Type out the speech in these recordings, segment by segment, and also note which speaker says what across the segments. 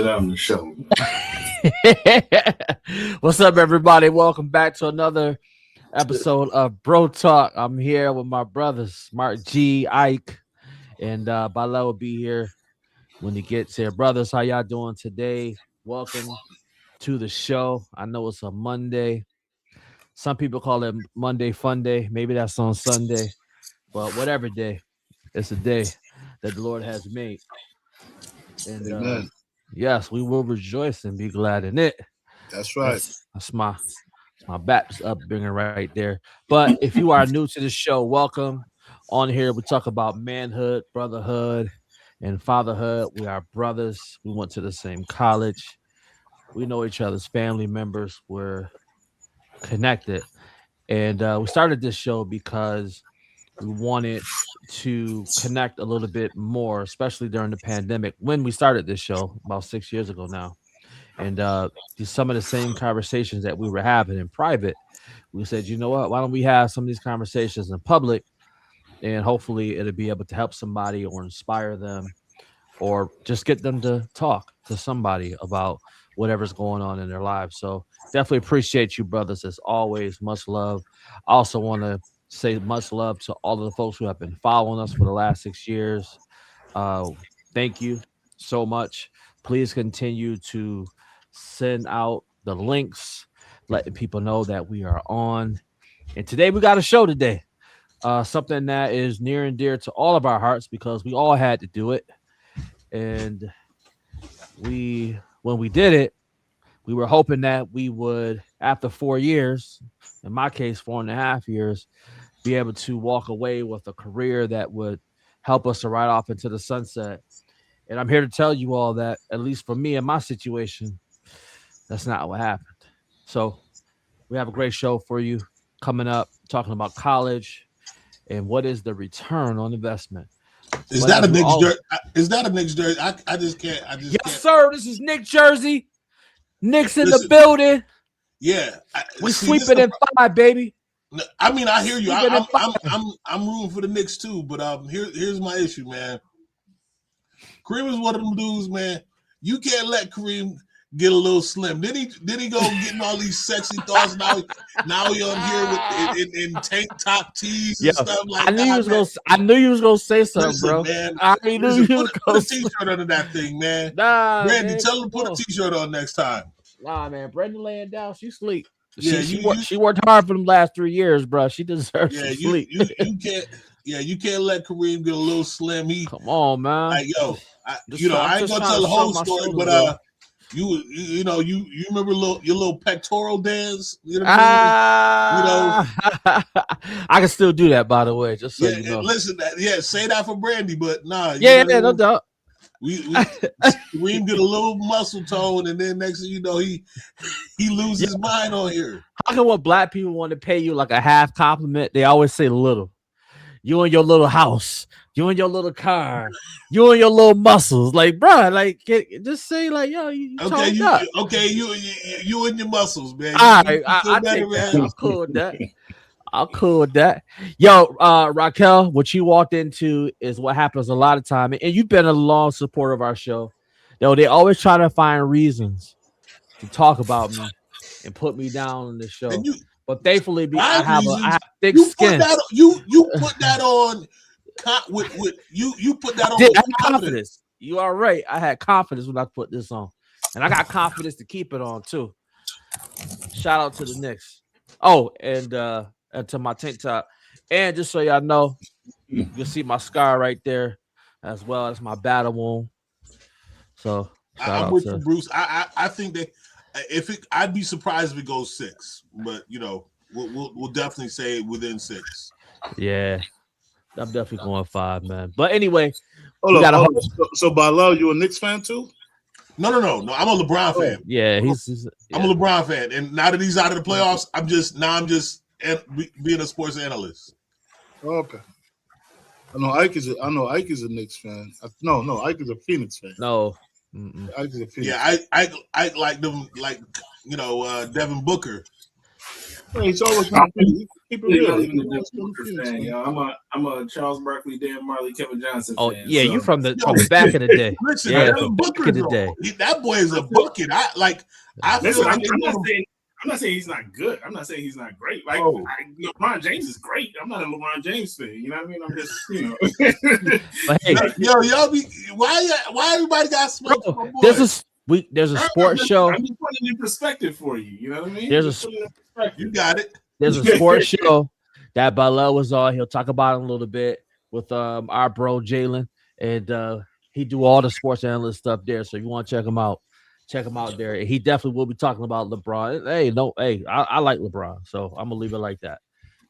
Speaker 1: sit on the show.
Speaker 2: What's up, everybody? Welcome back to another episode of Bro Talk. I'm here with my brothers, Mark G, Ike, and bRho will be here when he gets here. Brothers, how y'all doing today? Welcome to the show. I know it's a Monday. Some people call it Monday Fun Day. Maybe that's on Sunday, but whatever day, it's a day that the Lord has made. And yes, we will rejoice and be glad in it.
Speaker 1: That's right.
Speaker 2: That's my Baptist upbringing right there. But if you are new to the show, welcome. On here, we talk about manhood, brotherhood, and fatherhood. We are brothers. We went to the same college. We know each other's family members. We're connected. And we started this show because we wanted to connect a little bit more, especially during the pandemic when we started this show about 6 years ago now. And some of the same conversations that we were having in private, we said, you know what, why don't we have some of these conversations in public, and hopefully it'll be able to help somebody or inspire them or just get them to talk to somebody about whatever's going on in their lives. So definitely appreciate you, brothers, as always. Much love. I also want to say much love to all of the folks who have been following us for the last 6 years. Thank you so much. Please continue to send out the links, letting people know that we are on. And today we got a show today, something that is near and dear to all of our hearts because we all had to do it. And when we did it, we were hoping that we would, after 4 years, in my case, 4.5 years, be able to walk away with a career that would help us to ride off into the sunset. And I'm here to tell you all that, at least for me in my situation, that's not what happened. So we have a great show for you coming up, talking about college and what is the return on investment.
Speaker 1: Is that a Knicks jersey? Is that a Knicks jersey? I just can't.
Speaker 2: Yes, can't. Sir. This is Knicks jersey. Knicks in the building.
Speaker 1: Yeah,
Speaker 2: we sweep it in 5, baby.
Speaker 1: I mean, I hear you. I'm rooting for the Knicks too, but here's my issue, man. Kareem is one of them dudes, man. You can't let Kareem get a little slim. Then he go getting all these sexy thoughts. Now he on here with in tank top tees and stuff like that.
Speaker 2: I knew you was gonna say something, bro.
Speaker 1: Man,
Speaker 2: I knew you was
Speaker 1: put a t-shirt under that thing, man.
Speaker 2: Nah,
Speaker 1: Brandy,
Speaker 2: man,
Speaker 1: tell him to put a t-shirt on next time.
Speaker 2: Nah, man. Brandon laying down. She sleep. Yeah, she worked hard for them last 3 years, bro. She deserves to sleep.
Speaker 1: You can't. Yeah, you can't let Kareem get a little slim.
Speaker 2: Come on, man.
Speaker 1: Like, yo, I ain't gonna tell the whole story, but you remember your little pectoral dance? You know what I mean?
Speaker 2: I can still do that, by the way. Just so you know.
Speaker 1: Listen, say that for Brandy, but nah.
Speaker 2: No doubt.
Speaker 1: Kareem get a little muscle tone, and then next thing you know, he loses his mind on here.
Speaker 2: How come when black people want to pay you like a half compliment, they always say little? You and your little house, you and your little car, you and your little muscles, like, bro, like, just say like, yo, you
Speaker 1: you and your muscles, man.
Speaker 2: All right, I take that. I'm cool with that. Yo, Raquel, what you walked into is what happens a lot of time, and you've been a long supporter of our show. Yo, they always try to find reasons to talk about me and put me down on the show. But thankfully, I have thick skin.
Speaker 1: You put that on with you put that on with
Speaker 2: confidence. You are right. I had confidence when I put this on, and I got confidence to keep it on too. Shout out to the Knicks. Oh, and to my tank top, and just so y'all know, you can see my scar right there as well as my battle wound. So
Speaker 1: I'm with you, Bruce. I think that I'd be surprised if it goes 6, but we'll definitely say within 6.
Speaker 2: Yeah, I'm definitely going 5, man. But anyway,
Speaker 1: so bRho, you a Knicks fan too? No. I'm a LeBron fan.
Speaker 2: Yeah,
Speaker 1: I'm a LeBron fan, and now that he's out of the playoffs, I'm just being a sports analyst.
Speaker 3: Okay. I know Ike is a Knicks fan. No, Ike is a Phoenix fan.
Speaker 2: No.
Speaker 3: Ike is a Phoenix.
Speaker 1: Yeah, I like them, like Devin Booker.
Speaker 3: It's always gonna be. Keep it real.
Speaker 4: Not even a Devin Booker fan, yo. I'm a Charles Barkley, Dan Marley, Kevin Johnson fan.
Speaker 2: Yeah,
Speaker 4: so.
Speaker 2: you from the back of the day.
Speaker 1: Listen,
Speaker 2: Yeah,
Speaker 1: Devin Booker,
Speaker 2: back of the day.
Speaker 1: That boy is a bucket. I feel
Speaker 4: Listen,
Speaker 1: like
Speaker 4: I'm not saying he's not good. I'm not saying he's not great. Like LeBron James is great. I'm not a LeBron James fan. You know what I mean? I'm just, you know.
Speaker 2: But hey,
Speaker 1: y'all be why everybody got smoke?
Speaker 2: Bro, there's a sports show.
Speaker 4: I'm just putting it in perspective for you. You know what I mean?
Speaker 1: You got it.
Speaker 2: There's a sports show that bRho was on. He'll talk about it in a little bit with our bro Jalen, and he do all the sports analyst stuff there. So if you want to check him out there. He definitely will be talking about LeBron. I like LeBron, so I'm gonna leave it like that.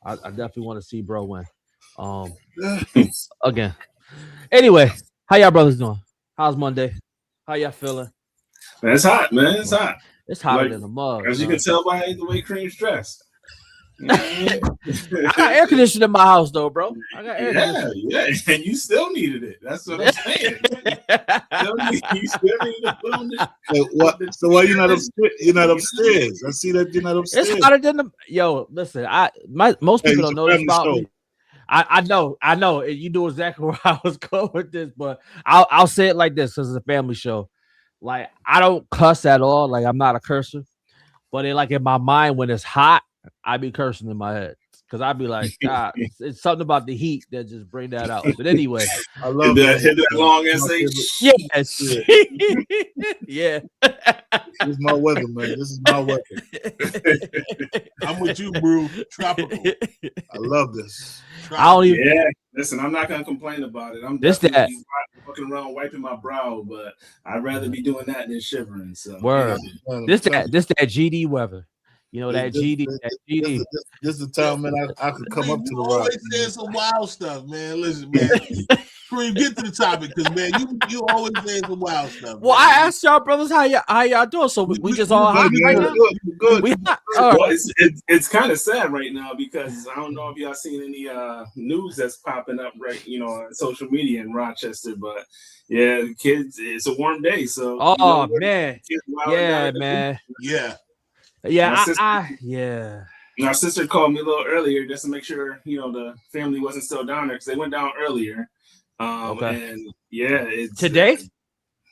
Speaker 2: I definitely want to see bro win. Again. Anyway, how y'all brothers doing? How's Monday? How y'all feeling?
Speaker 4: Man, it's hot, man. It's hot.
Speaker 2: It's hotter than a mug.
Speaker 4: As you can tell by the way Cream's dressed.
Speaker 2: I got air conditioning in my house, though, bro. I got air conditioning.
Speaker 4: Yeah, and you still needed it. That's what I'm saying. You still needed to put on the.
Speaker 3: So why you not upstairs? You're not upstairs. I see that you're not upstairs.
Speaker 2: It's hotter than listen. Most people don't know this about me. I know. You knew exactly where I was going with this, but I'll say it like this because it's a family show. Like, I don't cuss at all. Like, I'm not a cursor, but in my mind when it's hot, I be cursing in my head because I'd be like, God, it's something about the heat that just bring that out. But anyway,
Speaker 3: I love
Speaker 4: that long essay.
Speaker 2: Yes, yeah.
Speaker 3: This is my weather, man. This is my weather.
Speaker 1: I'm with you, bro. Tropical.
Speaker 3: I love this.
Speaker 4: Listen, I'm not gonna complain about it. I'm walking around wiping my brow, but I'd rather be doing that than shivering. So
Speaker 2: word. This that GD weather. You know that GD.
Speaker 3: This is the time, man. I could come up to the rock.
Speaker 1: Always saying some wild stuff, man. Listen, man. Before you get to the topic, because man, you always saying some wild stuff.
Speaker 2: Well, man. I asked y'all brothers how y'all doing, so we just all happy right now.
Speaker 3: Good.
Speaker 4: Well, it's kind of sad right now because I don't know if y'all seen any news that's popping up on social media in Rochester, but yeah, the kids, it's a warm day, so
Speaker 2: man, man,
Speaker 4: My sister called me a little earlier just to make sure the family wasn't still down there because they went down earlier. And it's
Speaker 2: today.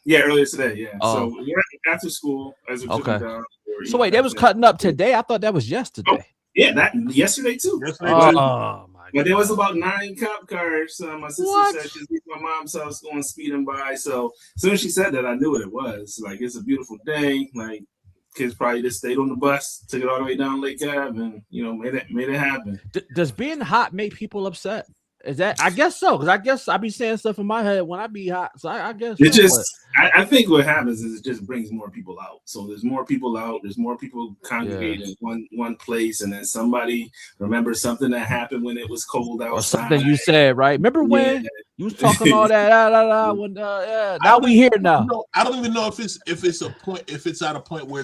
Speaker 4: Earlier today. Yeah. So we're after school as we're down.
Speaker 2: So wait, they was cutting up today. I thought that was yesterday.
Speaker 4: That yesterday too.
Speaker 2: Oh my!
Speaker 4: But there was about 9 cop cars. My sister said she's leaving my mom's house going speeding by. So as soon as she said that, I knew what it was. Like, it's a beautiful day. Like, kids probably just stayed on the bus, took it all the way down Lake Ave, and made it happen.
Speaker 2: Does being hot make people upset? Is that? I guess so, because I guess I be saying stuff in my head when I be hot. So I guess
Speaker 4: I think what happens is it just brings more people out. So there's more people out. There's more people congregating in one place, and then somebody remembers something that happened when it was cold outside.
Speaker 2: Or something you said, right? Remember when you was talking all that? When now we here now.
Speaker 1: I don't even know if it's at a point where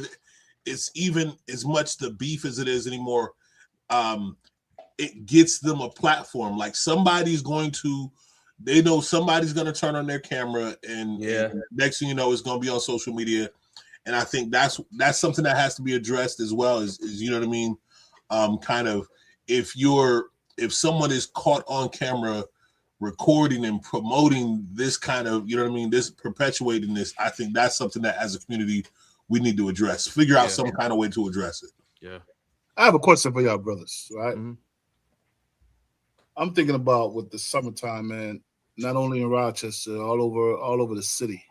Speaker 1: it's even as much the beef as it is anymore. It gets them a platform. Like, somebody's going to turn on their camera, and next thing you know, it's going to be on social media. And I think that's something that has to be addressed as well. Is you know what I mean? Kind of if someone is caught on camera recording and promoting this kind of, you know what I mean, this perpetuating this, I think that's something that as a community we need to address. Figure out some kind of way to address it.
Speaker 2: Yeah.
Speaker 3: I have a question for y'all brothers, right?
Speaker 2: Mm-hmm.
Speaker 3: I'm thinking about with the summertime, man, not only in Rochester, all over the city.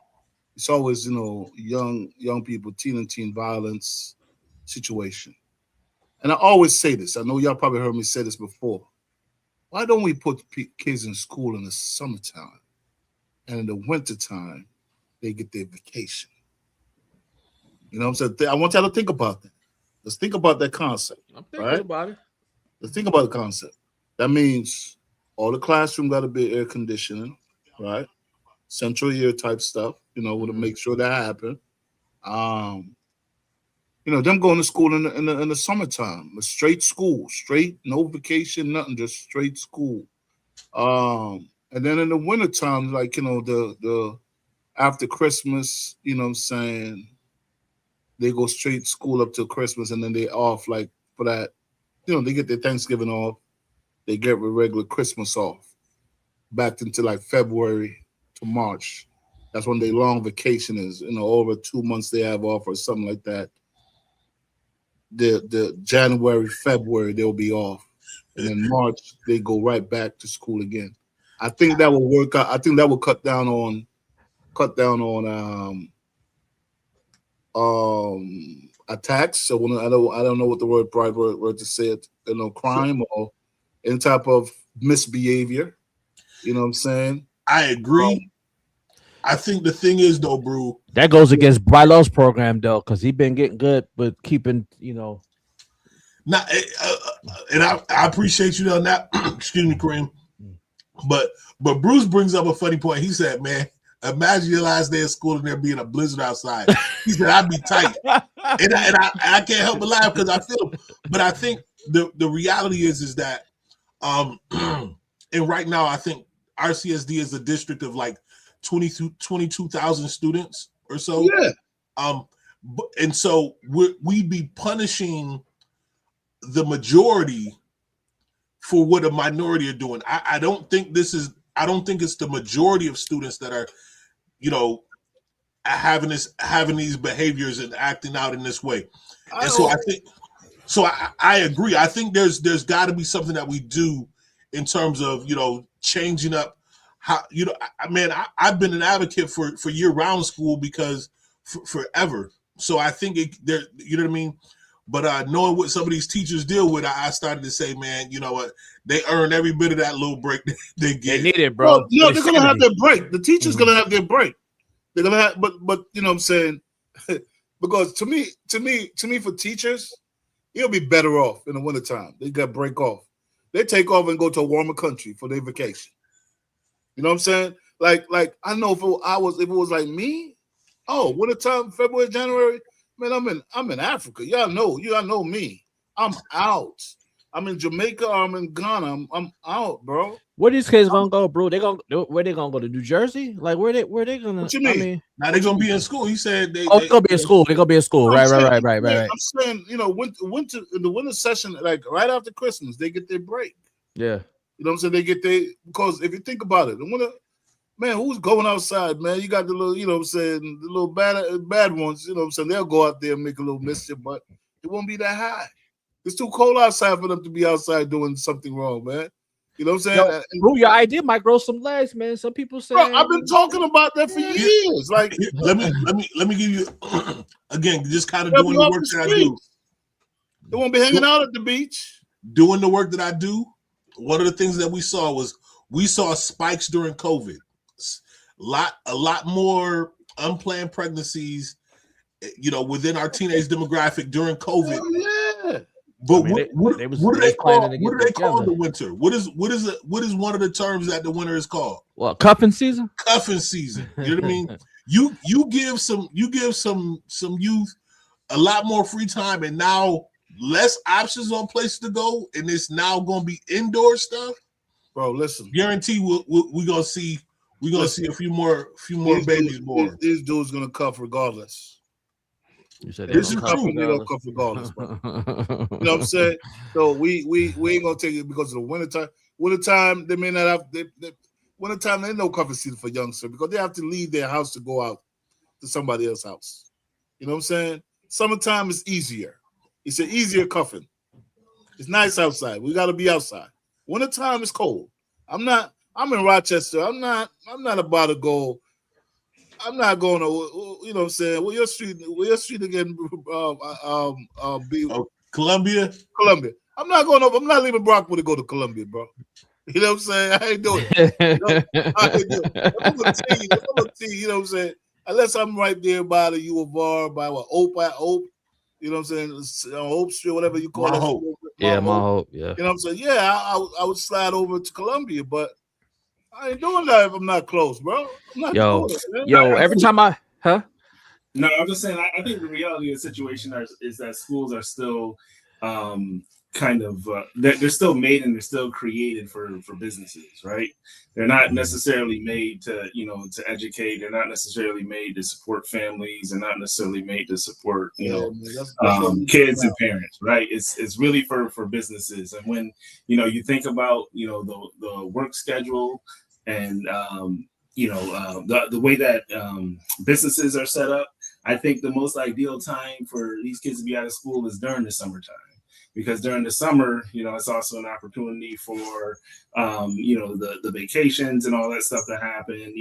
Speaker 3: It's always, young people, teen violence situation. And I always say this. I know y'all probably heard me say this before. Why don't we put kids in school in the summertime, and in the wintertime, they get their vacation? You know what I'm saying? I want y'all to think about that. Let's think about that concept.
Speaker 2: I'm thinking about it.
Speaker 3: Let's think about the concept. That means all the classroom got to be air conditioning, right? Central air type stuff, to make sure that happen. Them going to school in the summertime, a straight school, no vacation, nothing, just straight school. And then in the wintertime, like, the after Christmas, they go straight school up till Christmas, and then they off like for that they get their Thanksgiving off. They get regular Christmas off. Back into like February to March. That's when their long vacation is. Over 2 months they have off or something like that. The January, February they'll be off, and then March they go right back to school again. I think that will work out. I think that will cut down on attacks. So I don't know what the right word to say it. Crime or any type of misbehavior. You know what I'm saying?
Speaker 1: I agree. I think the thing is though, bro,
Speaker 2: that goes against bRho's program though, because he's been getting good with keeping,
Speaker 1: Now, and I appreciate you on that. Excuse me, Kareem. But Bruce brings up a funny point. He said, "Man, imagine your last day of school and there being a blizzard outside." He said, "I'd be tight," and I can't help but laugh because I feel. But I think the reality is that, and right now I think RCSD is a district of like 22,000 students or so.
Speaker 3: Yeah.
Speaker 1: And so we'd be punishing the majority for what a minority are doing. I don't think it's the majority of students that are, having these behaviors and acting out in this way. I agree. I think there's got to be something that we do in terms of, changing up how, I've been an advocate for year-round school because forever. So I think you know what I mean? But knowing what some of these teachers deal with, I started to say, man, you know what? They earn every bit of that little break they get.
Speaker 2: They need it, bro.
Speaker 3: Well, they're gonna have their break. The teacher's gonna have their break. They're gonna have, but you know what I'm saying? Because to me, for teachers, it'll be better off in the wintertime. They got break off. They take off and go to a warmer country for their vacation. You know what I'm saying? Like I know if it was like me, wintertime, February, January, man, I'm in Africa. Y'all know me. I'm out. I'm in Jamaica or I'm in Ghana. I'm out, bro.
Speaker 2: Where these kids gonna go, bro? Where they gonna go to New Jersey? Like where they gonna?
Speaker 3: What you mean?
Speaker 1: Now they're gonna be in school. He said they're
Speaker 2: gonna be in school. They're gonna be in school. Right.
Speaker 3: I'm saying, winter in the winter session, like right after Christmas, they get their break.
Speaker 2: Yeah.
Speaker 3: You know what I'm saying? Because if you think about it, the winter, man, who's going outside, man? You got the little, you know what I'm saying, the little bad ones, you know what I'm saying? They'll go out there and make a little mischief, but it won't be that high. It's too cold outside for them to be outside doing something wrong, man. You know what I'm saying?
Speaker 2: Bro, your idea might grow some legs, man. Some people say,
Speaker 3: bro, I've been talking about that for years. Like,
Speaker 1: let me give you again, just kind of doing the work that I do.
Speaker 3: They won't be hanging out at the beach.
Speaker 1: Doing the work that I do. One of the things that we saw spikes during COVID. A lot more unplanned pregnancies, within our teenage demographic during COVID.
Speaker 3: Oh, yeah.
Speaker 1: But what do they call the winter? What is one of the terms that the winter is called?
Speaker 2: Well, cuffing season.
Speaker 1: Cuffing season. You know what I mean? You give some youth a lot more free time, and now less options on places to go, and it's now going to be indoor stuff.
Speaker 3: Bro, listen.
Speaker 1: Guarantee we're gonna see a few more babies born.
Speaker 3: These dudes gonna cuff regardless.
Speaker 2: You said
Speaker 1: this is true.
Speaker 3: They don't cuff regardless, bro. You know what I'm saying? So we ain't gonna take it because of the wintertime. Wintertime, they may not have. Wintertime, there's no cuffing season for youngsters because they have to leave their house to go out to somebody else's house. You know what I'm saying? Summertime is easier. It's an easier cuffing. It's nice outside. We got to be outside. Wintertime is cold. I'm in Rochester. I'm not about to go. I'm not going to, you know what I'm saying? Where your street again?
Speaker 1: Columbia.
Speaker 3: Columbia. I'm not leaving Brockwood to go to Columbia, bro. You know what I'm saying? I ain't doing it. I'm gonna tell you know what I'm saying? Unless I'm right there by the U of R, by Ope. You know what I'm saying? Hope Street, whatever you call it.
Speaker 2: Hope. Yeah, my Hope. Yeah.
Speaker 3: You know what I'm saying? Yeah, I would slide over to Columbia, but I ain't doing that if I'm not close, bro. I'm not doing it,
Speaker 2: every time
Speaker 4: No, I'm just saying. I think the reality of the situation is that schools are still kind of they're still made and they're still created for businesses, right? They're not necessarily made to to educate. They're not necessarily made to support families. They're not necessarily made to support kids and parents, right? It's really for businesses. And when you think about the work schedule and the way that businesses are set up, I think the most ideal time for these kids to be out of school is during the summertime. Because during the summer, it's also an opportunity for, the vacations and all that stuff to happen,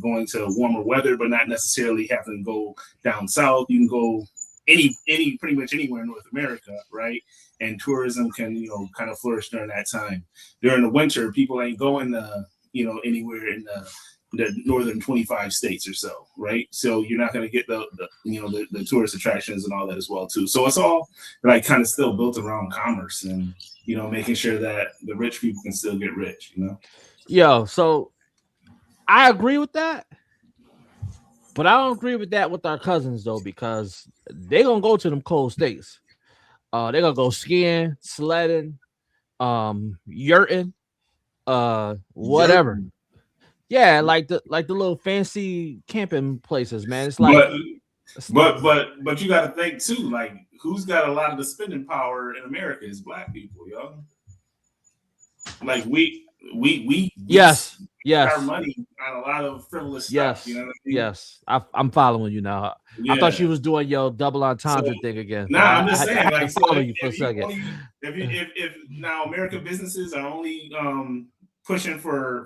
Speaker 4: going to warmer weather, but not necessarily having to go down south. You can go pretty much anywhere in North America, right? And tourism can, kind of flourish during that time. During the winter, people ain't going, anywhere in the northern 25 states or so, right? So you're not going to get the tourist attractions and all that as well too. So it's all like kind of still built around commerce and making sure that the rich people can still get rich.
Speaker 2: Yo, so I agree with that, but I don't agree with that with our cousins though, because they're gonna go to them cold states. They're gonna go skiing, sledding, yurting, whatever. Yeah, like the little fancy camping places, man. It's like,
Speaker 4: but you got to think too. Like, who's got a lot of the spending power in America is Black people, yo. Like we
Speaker 2: yes,
Speaker 4: our money on a lot of frivolous stuff. You know what I mean?
Speaker 2: Yes, I'm following you now. Yeah. I thought you was doing your double entendre thing again.
Speaker 4: No, I'm just saying.
Speaker 2: I follow you for a second.
Speaker 4: If now American businesses are only pushing for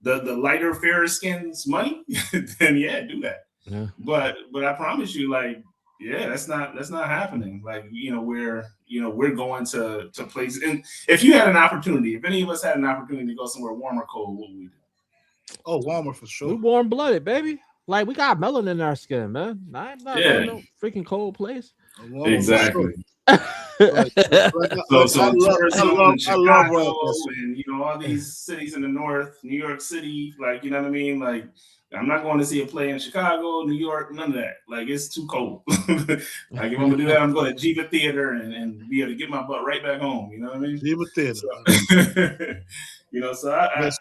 Speaker 4: the lighter, fairer skins money, then yeah, do that. Yeah. But I promise you, like, yeah, that's not happening. Like, we're going to places. And if you had an opportunity, if any of us had an opportunity to go somewhere warm or cold, what would we do?
Speaker 3: Oh, warmer for sure.
Speaker 2: We warm blooded, baby. Like, we got melanin in our skin, man. I'm not going to no freaking cold place.
Speaker 4: Exactly. So I love Chicago and all these cities in the north, New York City, like, you know what I mean? Like, I'm not going to see a play in Chicago, New York, none of that. Like, it's too cold. Like, if I'm gonna do that, I'm going to Jiva Theater and be able to get my butt right back home. You know what I mean?
Speaker 3: Jiva Theater.
Speaker 4: So, so I don't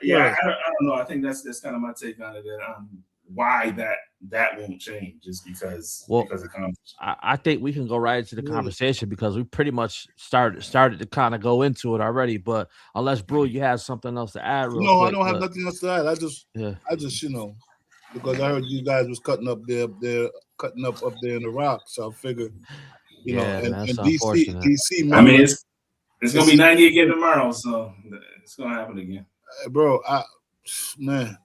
Speaker 4: know. I think that's kind of my take on it. That why that won't change is because of competition.
Speaker 2: I think we can go right into the conversation because we pretty much started to kind of go into it already. But unless bRho, you have something else to add?
Speaker 3: No, quick, I don't have nothing else to add. I just because I heard you guys was cutting up there in the rock, so I figured, and DC.
Speaker 4: I mean, it's gonna be 90 again tomorrow, so it's gonna happen again,
Speaker 3: bro. Man.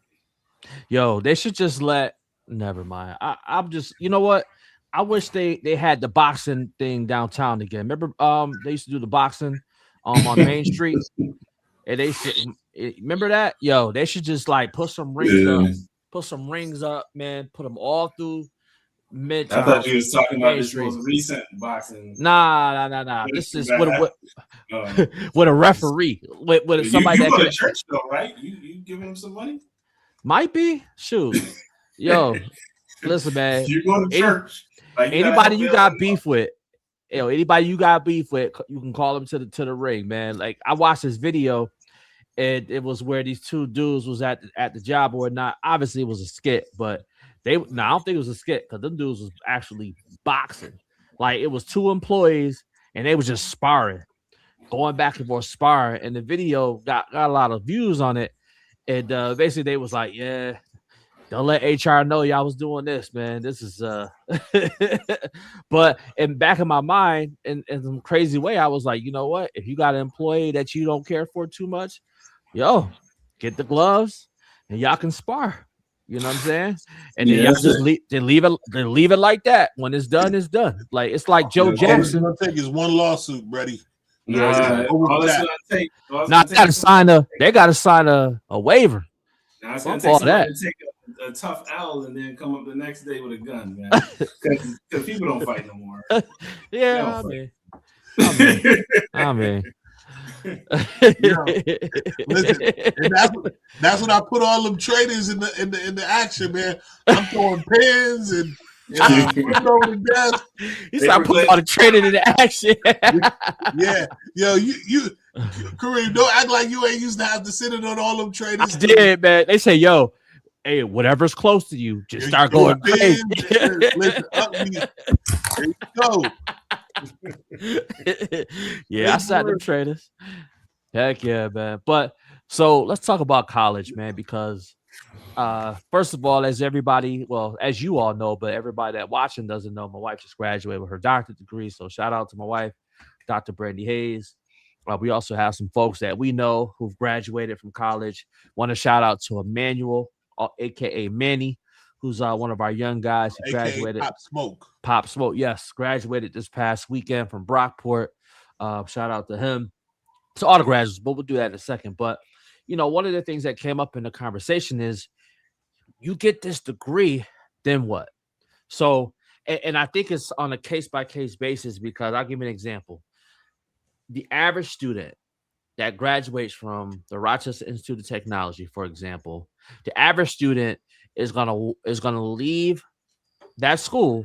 Speaker 2: Yo, they should just let. Never mind. I'm just. You know what? I wish they had the boxing thing downtown again. Remember, they used to do the boxing, on Main Street, and they should remember that. Yo, they should just like put some rings up. Put some rings up, man. Put them all through Midtown.
Speaker 4: I thought you was talking about this most recent boxing.
Speaker 2: Nah. This is with a referee. With somebody
Speaker 4: you
Speaker 2: that
Speaker 4: go
Speaker 2: can.
Speaker 4: To church though, right? You giving him some money?
Speaker 2: Might be. Shoot. Yo, listen, man.
Speaker 4: You go to church. Like,
Speaker 2: anybody you got beef with, anybody you got beef with, you can call them to the ring, man. Like, I watched this video, and it was where these two dudes was at the job or not. Obviously, it was a skit, but I don't think it was a skit because them dudes was actually boxing. Like, it was two employees, and they was just sparring, going back and forth sparring. And the video got a lot of views on it. And basically, they was like, yeah, don't let HR know y'all was doing this, man. This is but in back of my mind, in some crazy way, I was like, you know what? If you got an employee that you don't care for too much, yo, get the gloves and y'all can spar. You know what I'm saying? And then y'all just leave it like that. When it's done, it's done. Like, it's like Joe Jackson.
Speaker 1: All it's gonna take is one lawsuit, Brady.
Speaker 2: Yeah, they gotta sign a waiver.
Speaker 4: Now it's gonna take somebody to take a tough L and then come up the next day with a gun, man. Because people don't fight no more.
Speaker 2: Yeah, I mean.
Speaker 1: Listen, and that's what I put all them traders in the action, man. I'm throwing pins and over the desk.
Speaker 2: You start putting all the training into action.
Speaker 1: Yeah, yo, you, Kareem, don't act like you ain't used to have to sit in on all them trainings.
Speaker 2: I did, man. They say, yo, hey, whatever's close to you, just start going crazy.
Speaker 1: Listen, there you go.
Speaker 2: Yeah, I sat them trainers. Heck yeah, man. But so let's talk about college, man, because first of all, as you all know, but everybody that watching doesn't know, my wife just graduated with her doctorate degree. So shout out to my wife, Dr. Brandy Hayes. We also have some folks that we know who've graduated from college. Want to shout out to Emmanuel, aka Manny, who's one of our young guys who graduated. Pop Smoke, yes, graduated this past weekend from Brockport. Shout out to him. So all the graduates, but we'll do that in a second. But one of the things that came up in the conversation is you get this degree, then what? So, and I think it's on a case-by-case basis, because I'll give you an example. The average student that graduates from the Rochester Institute of Technology, for example, the average student is gonna leave that school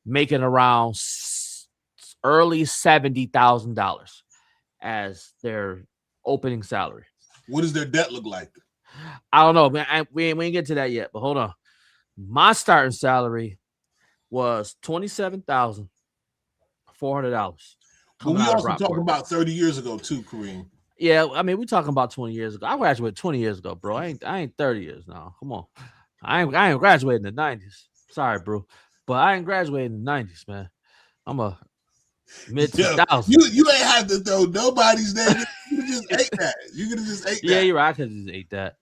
Speaker 2: making around early $70,000 as their opening salary.
Speaker 1: What does their debt look like?
Speaker 2: I don't know, man. We ain't get to that yet, but hold on. My starting salary was $27,400.
Speaker 1: But we also talking about 30 years ago too, Kareem.
Speaker 2: Yeah, I mean, we talking about 20 years ago. I graduated 20 years ago, bro. I ain't 30 years now. Come on. I ain't graduating in the 90s. Sorry, bro. But I ain't graduating in the 90s, man. I'm a mid-2000s.
Speaker 1: You ain't had to throw nobody's name. You could have just ate that. You could have just ate that.
Speaker 2: Yeah, you're right. I could have just ate that.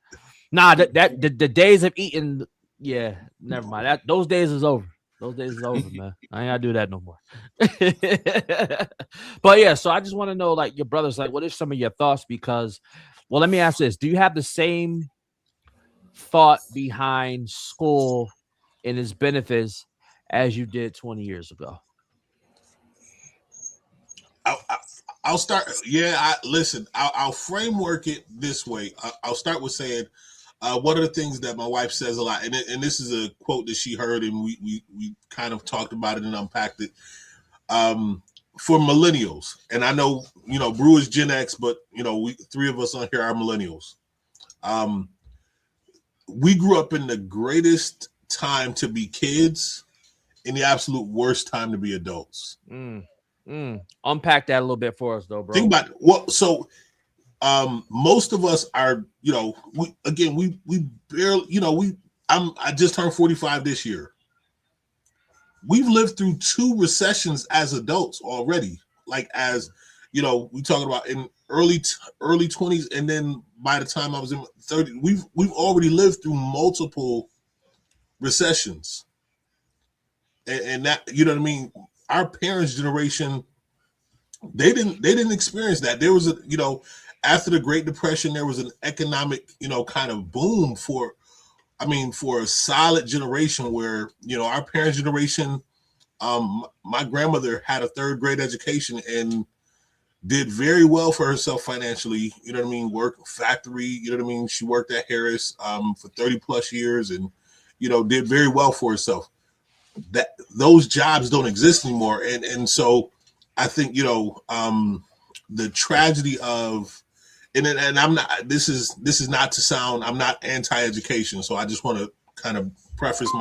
Speaker 2: Nah, the days of eating, yeah, never mind. Those days is over. Those days is over, man. I ain't gotta do that no more. But yeah, so I just want to know, like, your brothers, like, what are some of your thoughts? Because, well, let me ask this: do you have the same thought behind school and its benefits as you did 20 years ago?
Speaker 1: I'll start. Yeah, listen. I'll framework it this way. I'll start with saying one of the things that my wife says a lot, and this is a quote that she heard, and we kind of talked about it and unpacked it. For millennials, and I know bRho is Gen X, but we three of us on here are millennials. We grew up in the greatest time to be kids, and the absolute worst time to be adults.
Speaker 2: Unpack that a little bit for us, though, bro.
Speaker 1: Think about it. Well, so most of us are, we barely, I just turned 45 this year. We've lived through 2 recessions as adults already. Like, as we talking about in early 20s, and then by the time I was in 30, we've already lived through multiple recessions, and that, you know what I mean. Our parents' generation, they didn't experience that. There was after the Great Depression, there was an economic, kind of boom for a solid generation where, our parents' generation, my grandmother had a 3rd grade education and did very well for herself financially. You know what I mean? Worked factory, you know what I mean? She worked at Harris for 30 plus years and, did very well for herself. That those jobs don't exist anymore. And so I think, the tragedy of, and I'm not, this is not to sound, I'm not anti-education. So I just want to kind of preface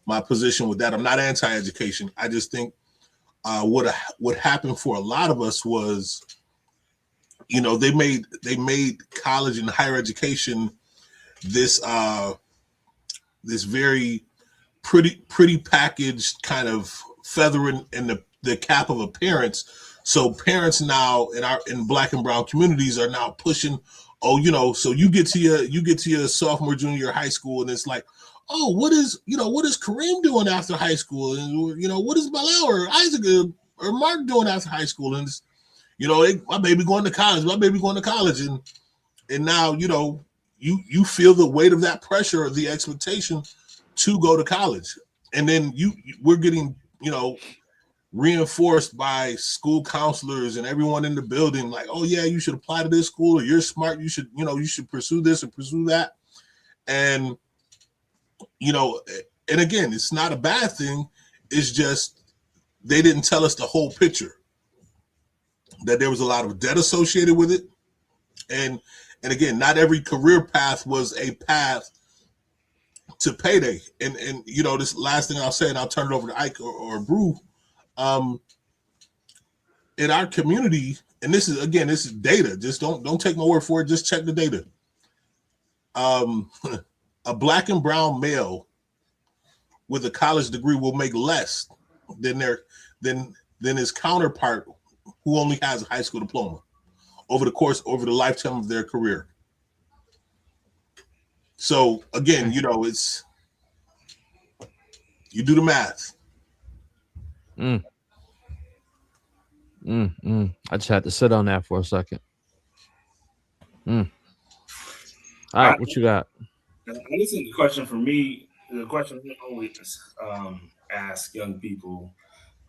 Speaker 1: my position with that. I'm not anti-education. I just think what happened for a lot of us was, they made college and higher education this very pretty packaged kind of feather in the cap of a parents. So parents now in Black and brown communities are now pushing, so you get to your sophomore, junior year high school, and it's like, oh, what is Kareem doing after high school? And what is Bilal or Isaac or Mark doing after high school? And it's, my baby going to college, and now you feel the weight of that pressure or the expectation to go to college, and then we're getting reinforced by school counselors and everyone in the building, like, oh yeah, you should apply to this school, or you're smart, you should pursue this or pursue that. And And again, it's not a bad thing. It's just they didn't tell us the whole picture. That there was a lot of debt associated with it. And again, not every career path was a path to payday. And this last thing I'll say, and I'll turn it over to Ike or bRho. In our community, and this is data. Just don't take my word for it. Just check the data. A black and brown male with a college degree will make less than his counterpart who only has a high school diploma over the lifetime of their career. So again, it's you do the math.
Speaker 2: I just had to sit on that for a second. All right, what you got?
Speaker 4: I think the question for me, the question we always ask young people,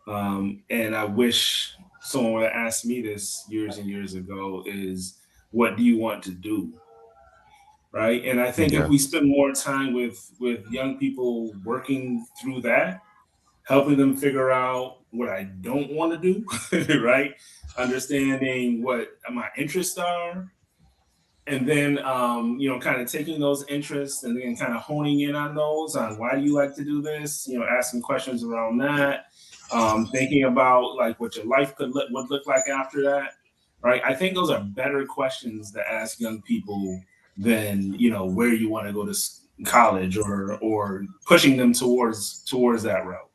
Speaker 4: and I wish someone would have asked me this years and years ago, is what do you want to do? Right. And I think if we spend more time with young people working through that, helping them figure out what I don't want to do, right? Understanding what my interests are, and then kind of taking those interests and then kind of honing in on those, on why do you like to do this, asking questions around that, thinking about like what your life would look like after that, right? I think those are better questions to ask young people than where you want to go to college or pushing them towards that route.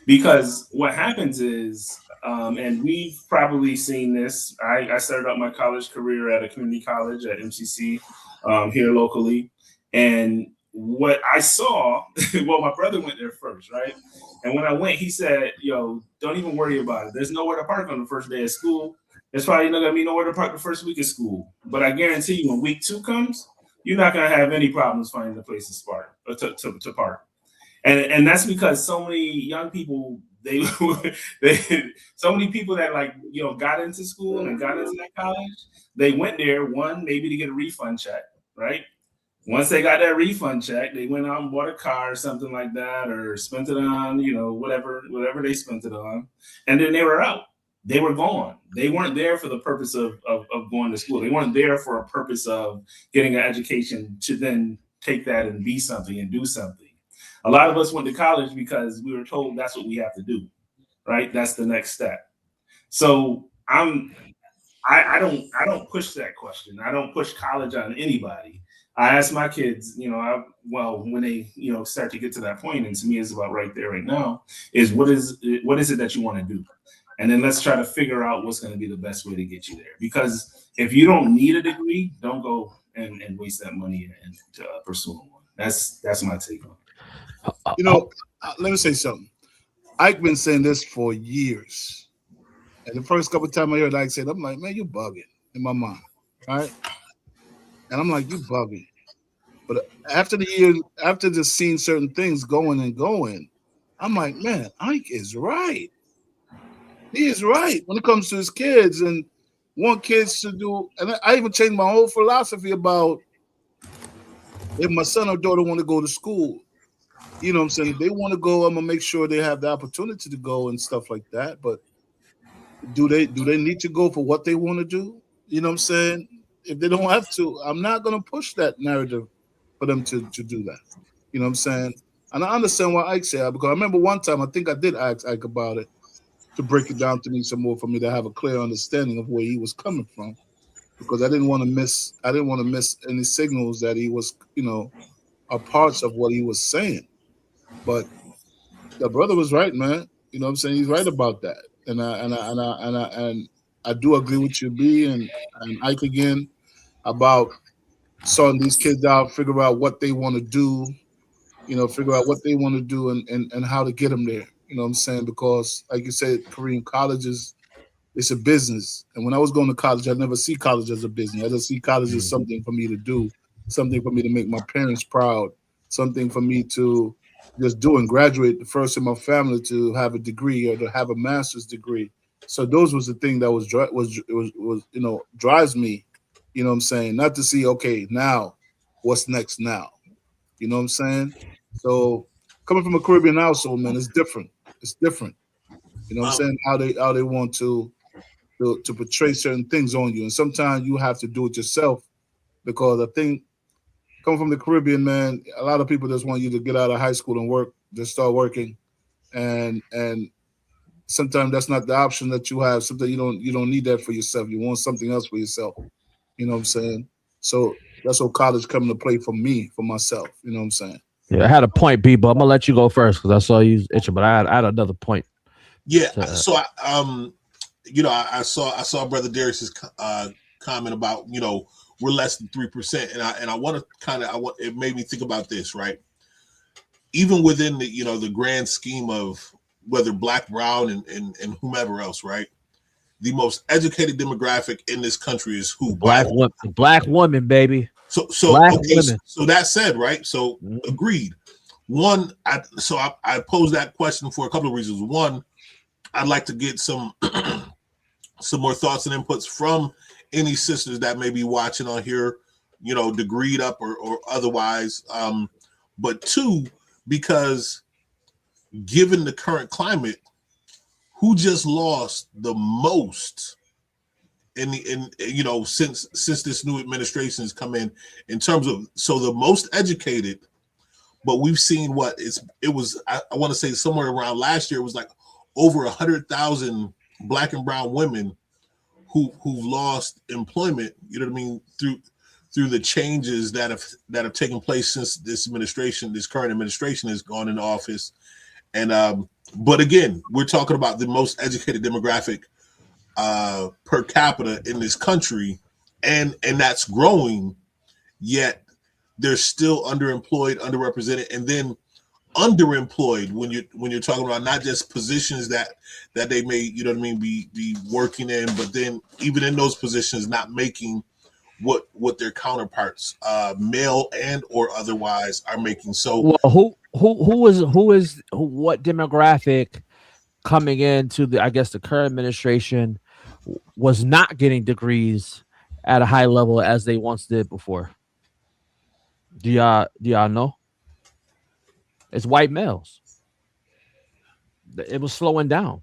Speaker 4: Because what happens is, and we've probably seen this, I started out my college career at a community college at MCC here locally. And what I saw, well, my brother went there first, right? And when I went, he said, don't even worry about it. There's nowhere to park on the first day of school. There's probably not going to be nowhere to park the first week of school. But I guarantee you, when week 2 comes, you're not going to have any problems finding a place to park. And that's because so many young people, so many people that got into school and got into that college, they went there, one, maybe to get a refund check, right? Once they got that refund check, they went out and bought a car or something like that, or spent it on, whatever they spent it on. And then they were out. They were gone. They weren't there for the purpose of going to school. They weren't there for a purpose of getting an education to then take that and be something and do something. A lot of us went to college because we were told that's what we have to do, right? That's the next step. So I don't push that question. I don't push college on anybody. I ask my kids, when they, start to get to that point, and to me it's about right there, right now, is what is it that you want to do? And then let's try to figure out what's going to be the best way to get you there. Because if you don't need a degree, don't go and waste that money and pursue one. That's my take on it.
Speaker 3: Let me say something. Ike been saying this for years. And the first couple of times I heard Ike say it, I'm like, man, you bugging in my mind. Right? And I'm like, you bugging. But after the year, after just seeing certain things going, I'm like, man, Ike is right. He is right when it comes to his kids and want kids to do. And I even changed my whole philosophy about if my son or daughter want to go to school. You know what I'm saying? If they want to go, I'm gonna make sure they have the opportunity to go and stuff like that. But do they need to go for what they want to do? You know what I'm saying? If they don't have to, I'm not gonna push that narrative for them to do that. You know what I'm saying? And I understand why Ike said that, because I remember one time I think I did ask Ike about it to break it down to me some more for me to have a clear understanding of where he was coming from, because I didn't want to miss any signals that he was, are parts of what he was saying. But the brother was right, man. You know what I'm saying? He's right about that. And I do agree with you, B, and Ike again about sorting these kids out, figure out what they want to do, figure out what they want to do and how to get them there. You know what I'm saying? Because like you said, Korean colleges, it's a business. And when I was going to college, I never see college as a business. I just see college as something for me to do, something for me to make my parents proud, something for me to just do and graduate the first in my family to have a degree or to have a master's degree. So those was the thing that was drives me, you know what I'm saying? Not to see, okay, now what's next now? You know what I'm saying? So coming from a Caribbean household, man, it's different. It's different. You know what I'm saying? How they want to portray certain things on you, and sometimes you have to do it yourself, because I think coming from the Caribbean, man, a lot of people just want you to get out of high school and work, just start working, and sometimes that's not the option that you have. Sometimes you don't need that for yourself. You want something else for yourself. You know what I'm saying? So that's what college come into play for me, for myself. You know what I'm saying?
Speaker 2: Yeah, I had a point, B, but I'm gonna let you go first because I saw you itching, but I had another point.
Speaker 1: Yeah. So I saw Brother Darius's comment about, we're less than 3%, and I want to it made me think about this, right? Even within the the grand scheme of whether black, brown, and whomever else, right? The most educated demographic in this country is who?
Speaker 2: Black women, baby.
Speaker 1: So
Speaker 2: black
Speaker 1: okay,
Speaker 2: women.
Speaker 1: so that said, right? So agreed. One, I posed that question for a couple of reasons. One, I'd like to get some more thoughts and inputs from any sisters that may be watching on here, degreed up or otherwise. But two, because given the current climate, who just lost the most since this new administration has come in terms of, so the most educated, but we've seen I want to say somewhere around last year, it was like over 100,000 black and brown women who've lost employment, you know what I mean, through the changes that have taken place since this current administration has gone into office. And but again, we're talking about the most educated demographic per capita in this country, and that's growing, yet they're still underemployed, underrepresented, and then underemployed when you're talking about not just positions that they may, be working in, but then even in those positions not making what their counterparts, male and or otherwise, are making. So
Speaker 2: what demographic coming into the current administration was not getting degrees at a high level as they once did before? Do y'all know? It's white males. It was slowing down.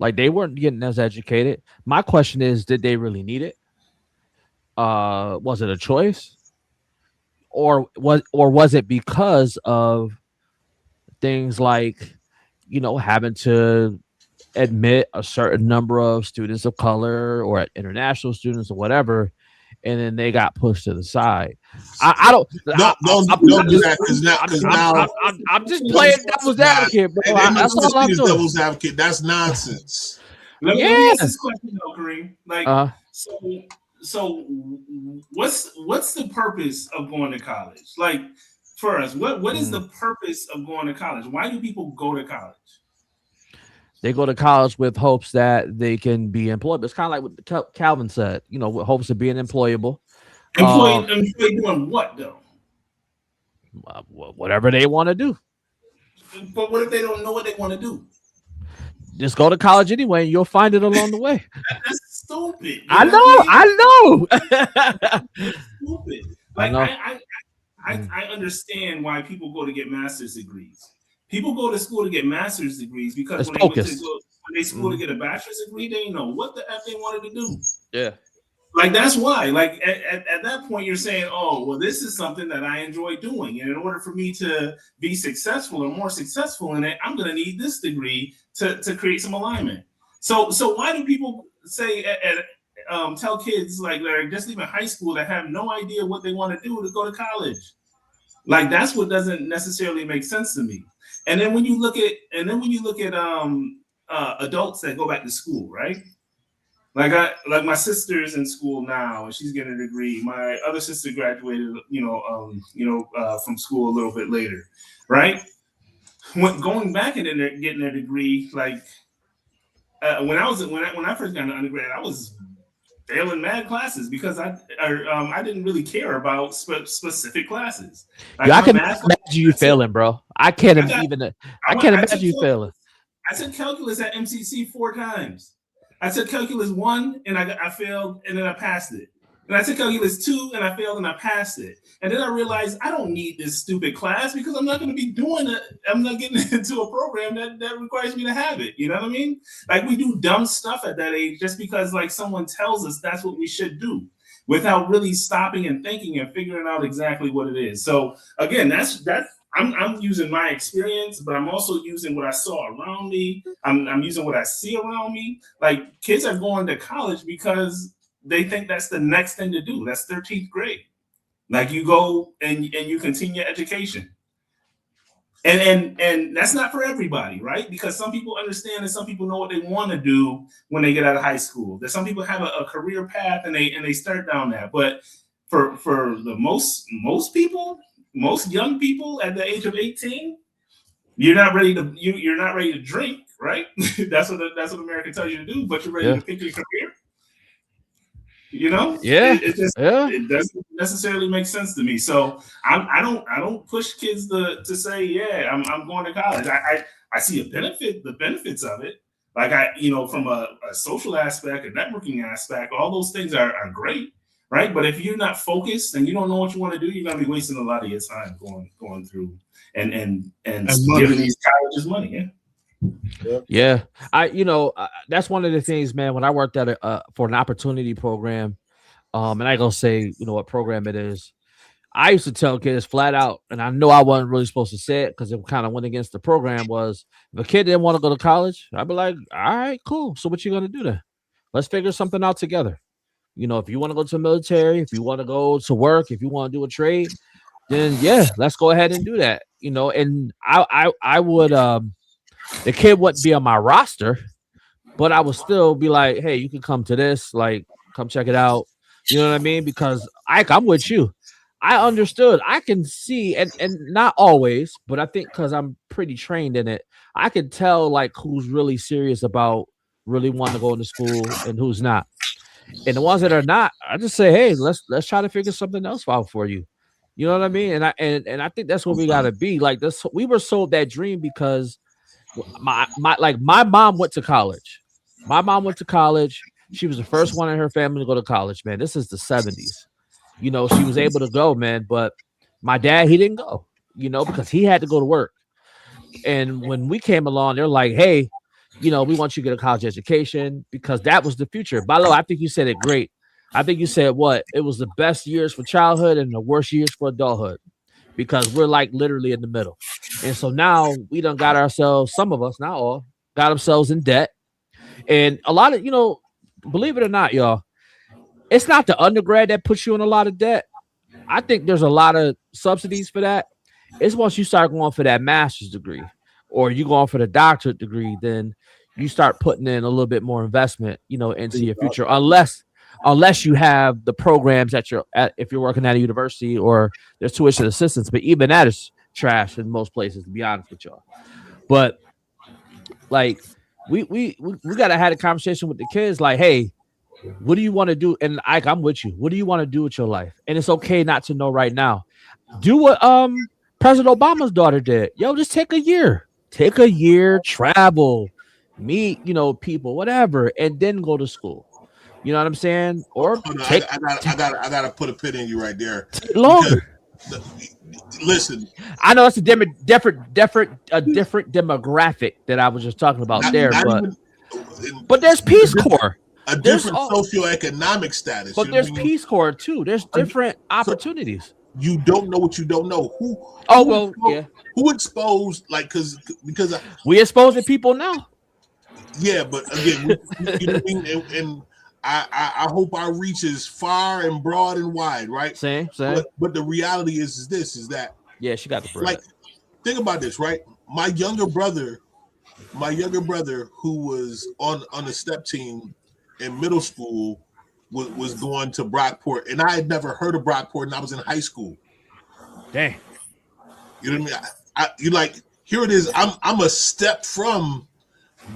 Speaker 2: Like, they weren't getting as educated. My question is, did they really need it? Was it a choice? Or was it because of things like, having to admit a certain number of students of color or international students or whatever, and then they got pushed to the side? Don't do that, because now I'm just playing devil's advocate, bro. That's all I'm doing.
Speaker 1: Devil's advocate. That's nonsense.
Speaker 4: Let me ask this question though, Kareem. Like, so what's the purpose of going to college? Like, for us, what is the purpose of going to college? Why do people go to college?
Speaker 2: They go to college with hopes that they can be employable. It's kind of like what Calvin said, with hopes of being employable.
Speaker 4: Employed doing what, though?
Speaker 2: Whatever they want to do.
Speaker 4: But what if they don't know what they want to do?
Speaker 2: Just go to college anyway, and you'll find it along the way.
Speaker 4: That's stupid.
Speaker 2: I know.
Speaker 4: Stupid. Like, I understand why people go to get master's degrees. People go to school to get master's degrees because when they school to get a bachelor's degree, they know what the F they wanted to do.
Speaker 2: Yeah.
Speaker 4: Like, that's why. Like, at that point, you're saying, oh, well, this is something that I enjoy doing. And in order for me to be successful or more successful in it, I'm going to need this degree to create some alignment. So why do people say, tell kids like they're just leaving high school that have no idea what they want to do to go to college? Like, that's what doesn't necessarily make sense to me. And then when you look at adults that go back to school, right? Like my sister's in school now, and she's getting a degree. My other sister graduated, from school a little bit later, right? Going back and then getting a degree, like when I first got into undergrad, I was failing mad classes because I didn't really care about specific classes. Like,
Speaker 2: I can imagine you failing, bro. I can't imagine you failing.
Speaker 4: I took calculus at MCC 4 times. I took calculus 1 and I failed, and then I passed it. And I took calculus 2 and I failed and I passed it. And then I realized I don't need this stupid class because I'm not going to be doing it. I'm not getting into a program that requires me to have it. You know what I mean? Like we do dumb stuff at that age just because like someone tells us that's what we should do without really stopping and thinking and figuring out exactly what it is. So again, that's I'm using my experience, but I'm also using what I saw around me. I'm using what I see around me. Like kids are going to college because they think that's the next thing to do. That's 13th grade. Like you go and you continue your education. And that's not for everybody, right? Because some people understand and some people know what they want to do when they get out of high school. That some people have a career path and they start down that. But for the most people, most young people at the age of 18, you're not ready to drink, right? that's what America tells you to do, but you're ready to pick your career. You know, it doesn't necessarily make sense to me. So I don't push kids to say, yeah, I'm going to college. I see the benefits of it. Like from a social aspect, a networking aspect, all those things are great, right? But if you're not focused and you don't know what you want to do, you're gonna be wasting a lot of your time going through and giving these colleges money.
Speaker 2: Yeah. That's one of the things, man, when I worked at for an opportunity program, and I go say, what program it is. I used to tell kids flat out, and I know I wasn't really supposed to say it because it kind of went against the program, was if a kid didn't want to go to college, I'd be like, all right, cool. So what you going to do then? Let's figure something out together. If you want to go to the military, if you want to go to work, if you want to do a trade, then yeah, let's go ahead and do that. And I would, the kid wouldn't be on my roster, but I would still be like, hey, you can come to this, like, come check it out. You know what I mean? Because I'm with you. I understood. I can see, and not always, but I think because I'm pretty trained in it, I can tell like who's really serious about really wanting to go into school and who's not. And the ones that are not, I just say, hey, let's try to figure something else out for you. You know what I mean? And I think that's what we gotta be. Like this, we were sold that dream because my mom went to college. My mom went to college. She was the first one in her family to go to college, man. This is the 70s. She was able to go, man. But my dad, he didn't go, because he had to go to work. And when we came along, they're like, hey, we want you to get a college education because that was the future. Balo, I think you said it great. I think you said it was the best years for childhood and the worst years for adulthood because we're like literally in the middle. And so now we done got ourselves, some of us, not all, got themselves in debt. And a lot of, believe it or not, y'all, it's not the undergrad that puts you in a lot of debt. I think there's a lot of subsidies for that. It's once you start going for that master's degree or you going for the doctorate degree, then you start putting in a little bit more investment, into your future, unless you have the programs if you're working at a university or there's tuition assistance, but even that is trash in most places, to be honest with y'all. But like we got to have a conversation with the kids like, hey, what do you want to do? And I'm with you. What do you want to do with your life? And it's okay not to know right now. Do what President Obama's daughter did. Yo, just take a year. Take a year, travel, meet, people, whatever, and then go to school. You know what I'm saying? Or
Speaker 1: I gotta put a pin in you right there.
Speaker 2: Longer.
Speaker 1: Listen,
Speaker 2: I know it's a different demographic that I was just talking about but there's Peace Corps.
Speaker 1: A different socioeconomic status.
Speaker 2: But there's Peace Corps too. There's different opportunities.
Speaker 1: You don't know what you don't know. Who exposed? Like, because
Speaker 2: we exposing people now.
Speaker 1: Yeah, but again, you know what I mean. And I hope our reach is far and broad and wide, right?
Speaker 2: Same.
Speaker 1: But the reality is that
Speaker 2: she got the bread.
Speaker 1: Like, think about this, right? My younger brother, who was on the step team in middle school, was going to Brockport, and I had never heard of Brockport, and I was in high school.
Speaker 2: Dang.
Speaker 1: You know what I mean? You like, here it is. I'm a step from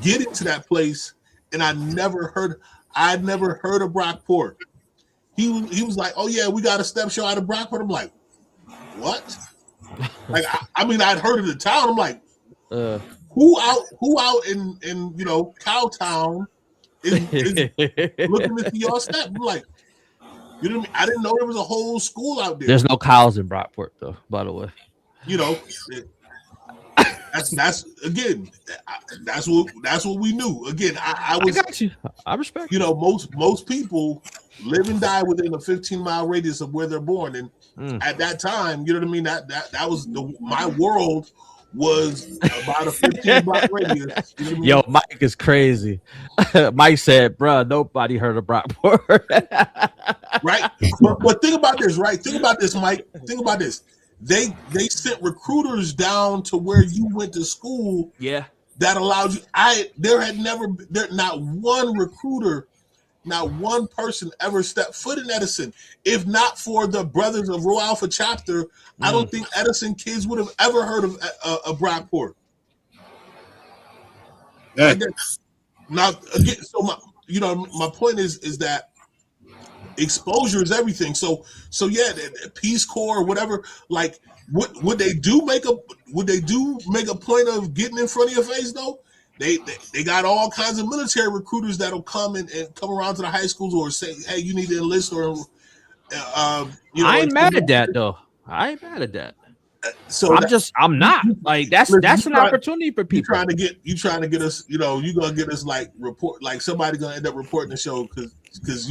Speaker 1: getting to that place, and I'd never heard of Brockport. He was like, oh yeah, we got a step show out of Brockport. I'm like, what? Like, I mean, I'd heard of the town. I'm like, who out in Cowtown is looking into your step? I'm like, You know what I mean? I didn't know there was a whole school out there.
Speaker 2: There's no cows in Brockport, though, by the way.
Speaker 1: You know, that's again, that's what we knew. Again, I
Speaker 2: got you. I respect.
Speaker 1: You know, most people live and die within a 15-mile radius of where they're born, and at that time, you know what I mean. That was my world was about a 15-block radius. You know what I mean?
Speaker 2: Yo, Mike is crazy. Mike said, "Bro, nobody heard of Brockport."
Speaker 1: Right, but think about this, right? Think about this, Mike. Think about this. They sent recruiters down to where you went to school.
Speaker 2: Yeah,
Speaker 1: that allowed you. Not one recruiter, not one person ever stepped foot in Edison. If not for the Brothers of Rho Alpha chapter, I don't think Edison kids would have ever heard of Brockport.
Speaker 3: Yeah.
Speaker 1: Now again, so my point is that exposure is everything. So yeah, Peace Corps, whatever. Like, would they do make a point of getting in front of your face though? They got all kinds of military recruiters that'll come and come around to the high schools or say, hey, you need to enlist, or
Speaker 2: I ain't mad at that though. I ain't mad at that.
Speaker 1: So
Speaker 2: I'm not like that's an opportunity for people.
Speaker 1: You trying to get us, you gonna get us like report, like somebody gonna end up reporting the show because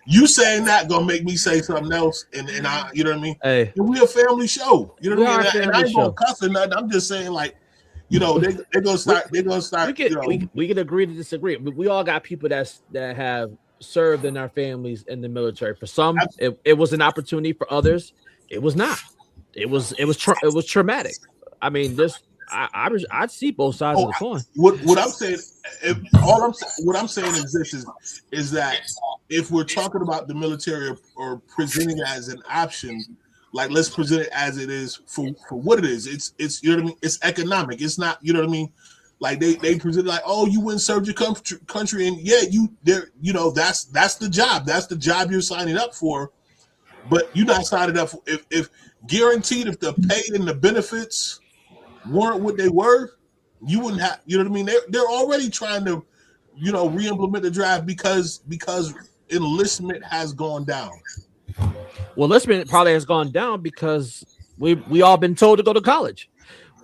Speaker 1: you saying that gonna make me say something else, and I, you know what I mean?
Speaker 2: Hey,
Speaker 1: and we a family show, you know what I mean? And I ain't gonna cuss or nothing. I'm just saying, like, they're gonna start.
Speaker 2: We can agree to disagree. We all got people that have served in our families in the military. For some, it was an opportunity. For others, it was not. It was traumatic. I mean, I see both sides of the coin.
Speaker 1: What I'm saying, what I'm saying is this is that if we're talking about the military or presenting it as an option, like, let's present it as it is for what it is. It's you know what I mean. It's economic. It's not, you know what I mean. Like they present it like, oh, you went and served your country, and yeah, that's the job. That's the job you're signing up for. But you're not signing up for if guaranteed, if the pay and the benefits weren't what they were, you wouldn't have, you know what I mean? They're already trying to, re-implement the draft because enlistment has gone down.
Speaker 2: Well, enlistment probably has gone down because we all been told to go to college.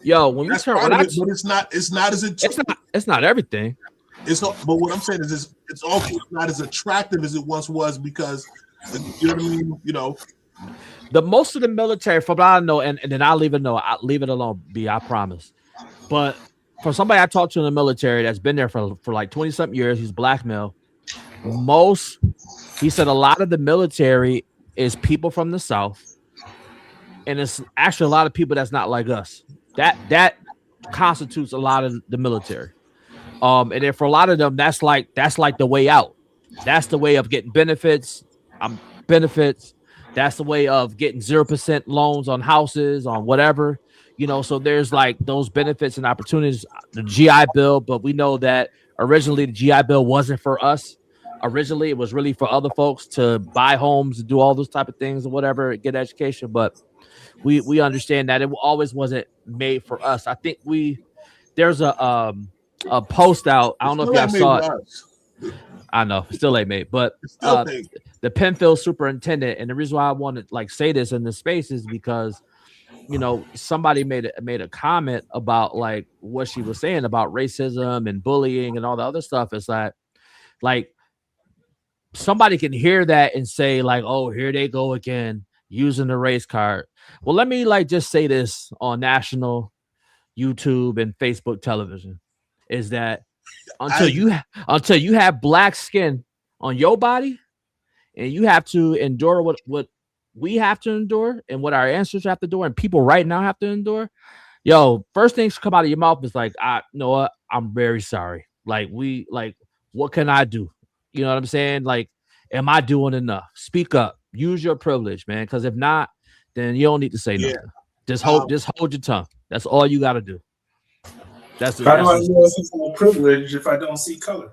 Speaker 2: Yo, when
Speaker 1: That's
Speaker 2: we turn,
Speaker 1: but it's not as
Speaker 2: it's not everything.
Speaker 1: It's not, but what I'm saying is it's also not as attractive as it once was because, you know what I mean?
Speaker 2: The most of the military, from what I know, and then I'll leave it alone, B, I promise. But for somebody I talked to in the military that's been there for like 20-something years, he's black male. He said a lot of the military is people from the South, and it's actually a lot of people that's not like us. That constitutes a lot of the military. And then for a lot of them, that's like the way out. That's the way of getting benefits. That's the way of getting 0% loans on houses, on whatever, so there's like those benefits and opportunities, the GI Bill, but we know that originally the GI Bill wasn't for us. Originally, it was really for other folks to buy homes and do all those type of things or whatever, get education. But we understand that it always wasn't made for us. I think there's a post out. I don't know if y'all saw it. I know, still ain't made, but the Penfield superintendent, and the reason why I want to say this in this space is because somebody made a comment about like what she was saying about racism and bullying and all the other stuff. It's like somebody can hear that and say like, oh, here they go again using the race card. Well, let me just say this on national YouTube and Facebook television is that until you have black skin on your body and you have to endure what we have to endure and what our ancestors have to endure and people right now have to endure, first things come out of your mouth is like, I'm very sorry. What can I do? You know what I'm saying? Like, am I doing enough? Speak up. Use your privilege, man. Because if not, then you don't need to say nothing. Just hold your tongue. That's all you got to do.
Speaker 4: How do I know if it's a privilege if I don't see color?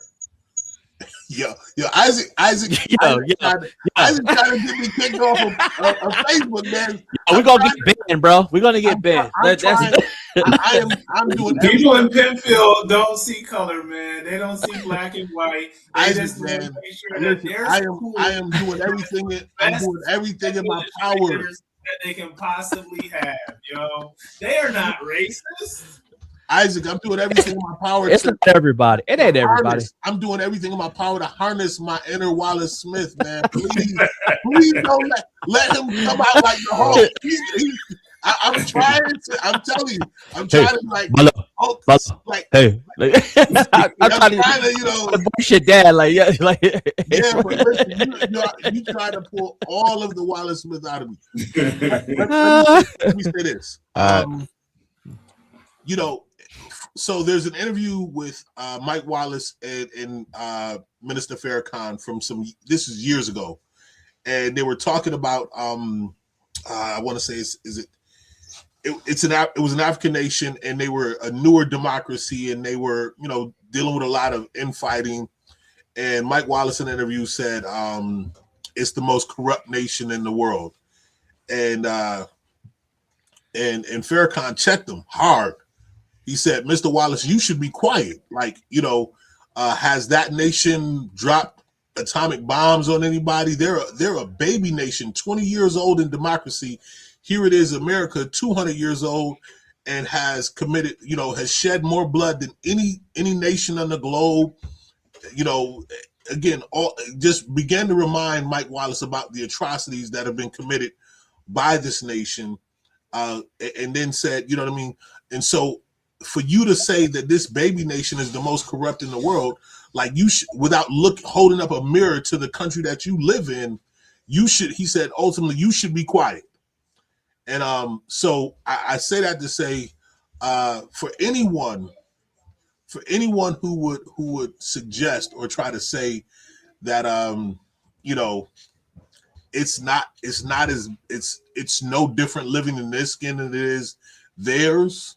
Speaker 1: Isaac trying to get me kicked off of Facebook, man.
Speaker 2: We're gonna get banned, bro. We're gonna get banned.
Speaker 1: I'm doing
Speaker 4: people in Penfield don't see color, man. They don't see black and white. They just want to make sure that their school
Speaker 1: I am doing everything. I'm doing everything in my power
Speaker 4: that they can possibly have. Yo, they are not racist.
Speaker 1: Isaac, I'm doing everything in my power.
Speaker 2: It's not everybody. It ain't everybody.
Speaker 1: I'm doing everything in my power to harness my inner Wallace Smith, man. Please don't let him come out like the Hulk. I'm trying to. I'm telling you. I'm trying to like. I'm trying to, you know,
Speaker 2: push your dad, like yeah, like
Speaker 1: yeah. But listen, you try to pull all of the Wallace Smith out of me. Let me say this. You know. So there's an interview with Mike Wallace and Minister Farrakhan from this is years ago, and they were talking about I want to say it was an African nation, and they were a newer democracy, and they were, you know, dealing with a lot of infighting. And Mike Wallace in an interview said it's the most corrupt nation in the world, and Farrakhan checked him hard. He said, Mr. Wallace, you should be quiet. Like, you know, has that nation dropped atomic bombs on anybody? They're a baby nation, 20 years old in democracy. Here it is, America, 200 years old, and has committed, you know, has shed more blood than any nation on the globe. You know, again, just began to remind Mike Wallace about the atrocities that have been committed by this nation, and then said, you know what I mean? And so, for you to say that this baby nation is the most corrupt in the world, like you should, without holding up a mirror to the country that you live in, you should. He said, ultimately, you should be quiet. And so I say that to say, for anyone who would suggest or try to say that you know, it's no different living in this skin than it is theirs,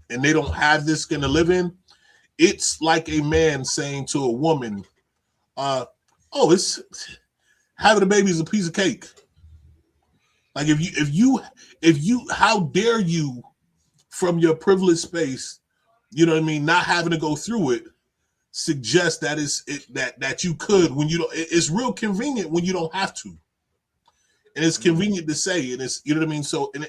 Speaker 1: and they don't have this skin to live in. It's like a man saying to a woman, it's having a baby is a piece of cake. Like if you, how dare you from your privileged space, you know what I mean, not having to go through it, suggest that that you could when you don't. It's real convenient when you don't have to. And it's convenient to say, and it's, you know what I mean? So, and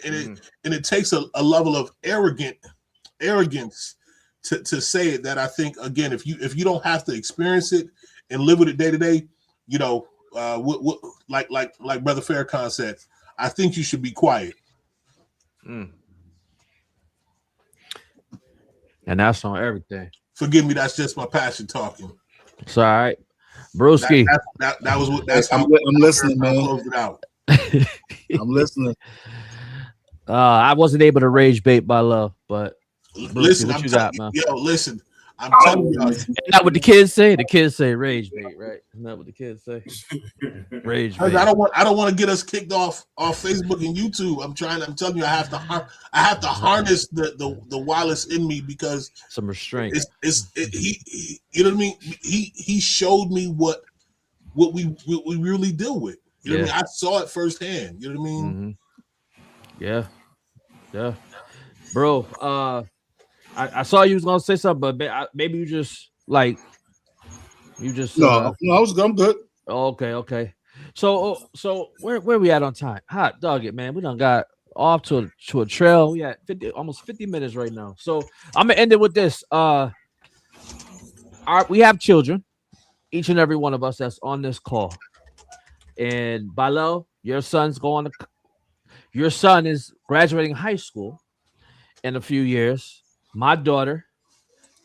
Speaker 1: it takes a level of arrogance to say it, that I think, again, if you don't have to experience it and live with it day to day, you know, like Brother Farrakhan said, I think you should be quiet.
Speaker 2: And that's on everything.
Speaker 1: Forgive me, that's just my passion talking.
Speaker 2: It's all right, broski.
Speaker 1: That was what. That's
Speaker 3: I'm listening, man.
Speaker 1: Close it out.
Speaker 3: I'm listening.
Speaker 2: I wasn't able to rage bait by love, but
Speaker 1: listen,
Speaker 2: what you got, man?
Speaker 1: Yo, listen. I'm telling you,
Speaker 2: isn't that what the kids say? The kids say rage bait, right? Isn't that what the kids say? Rage bait.
Speaker 1: I don't want to get us kicked off Facebook and YouTube. I'm telling you, I have to harness the Wallace in me, because
Speaker 2: some restraint.
Speaker 1: He you know what I mean? He showed me what we really deal with. You know what I mean? I saw it firsthand. You know what I mean?
Speaker 2: Mm-hmm. Yeah. Bro, I saw you was gonna say something, but maybe you just no,
Speaker 3: I'm good.
Speaker 2: Okay. So where we at on time? Hot dog it, man. We done got off to a trail. We at almost 50 minutes right now. So I'm gonna end it with this. We have children, each and every one of us that's on this call. And bRho, your son is graduating high school in a few years. My daughter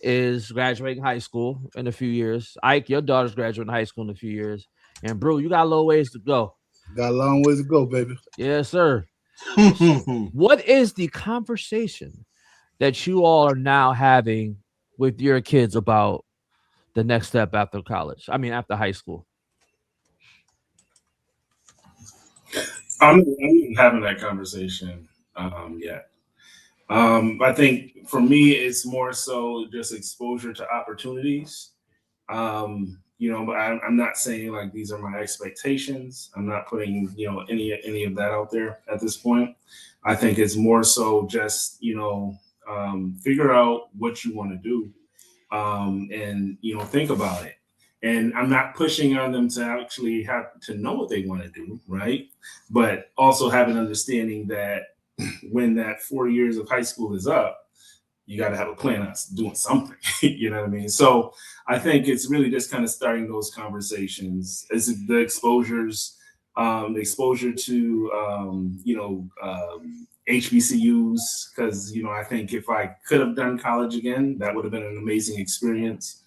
Speaker 2: is graduating high school in a few years. Ike, your daughter's graduating high school in a few years. And bro, you got a little ways to go.
Speaker 3: Got a long ways to go, baby.
Speaker 2: Yes, sir. What is the conversation that you all are now having with your kids about the next step after college? I mean, after high school.
Speaker 4: I'm having that conversation yet. I think for me, it's more so just exposure to opportunities. You know, but I'm not saying like these are my expectations. I'm not putting, you know, any of that out there at this point. I think it's more so just, you know, Figure out what you want to do, and think about it. And I'm not pushing on them to actually have to know what they want to do, right? But also have an understanding that when that 4 years of high school is up, you got to have a plan on doing something. You know what I mean? So I think it's really just kind of starting those conversations as the exposure to HBCUs, because I think if I could have done college again, that would have been an amazing experience.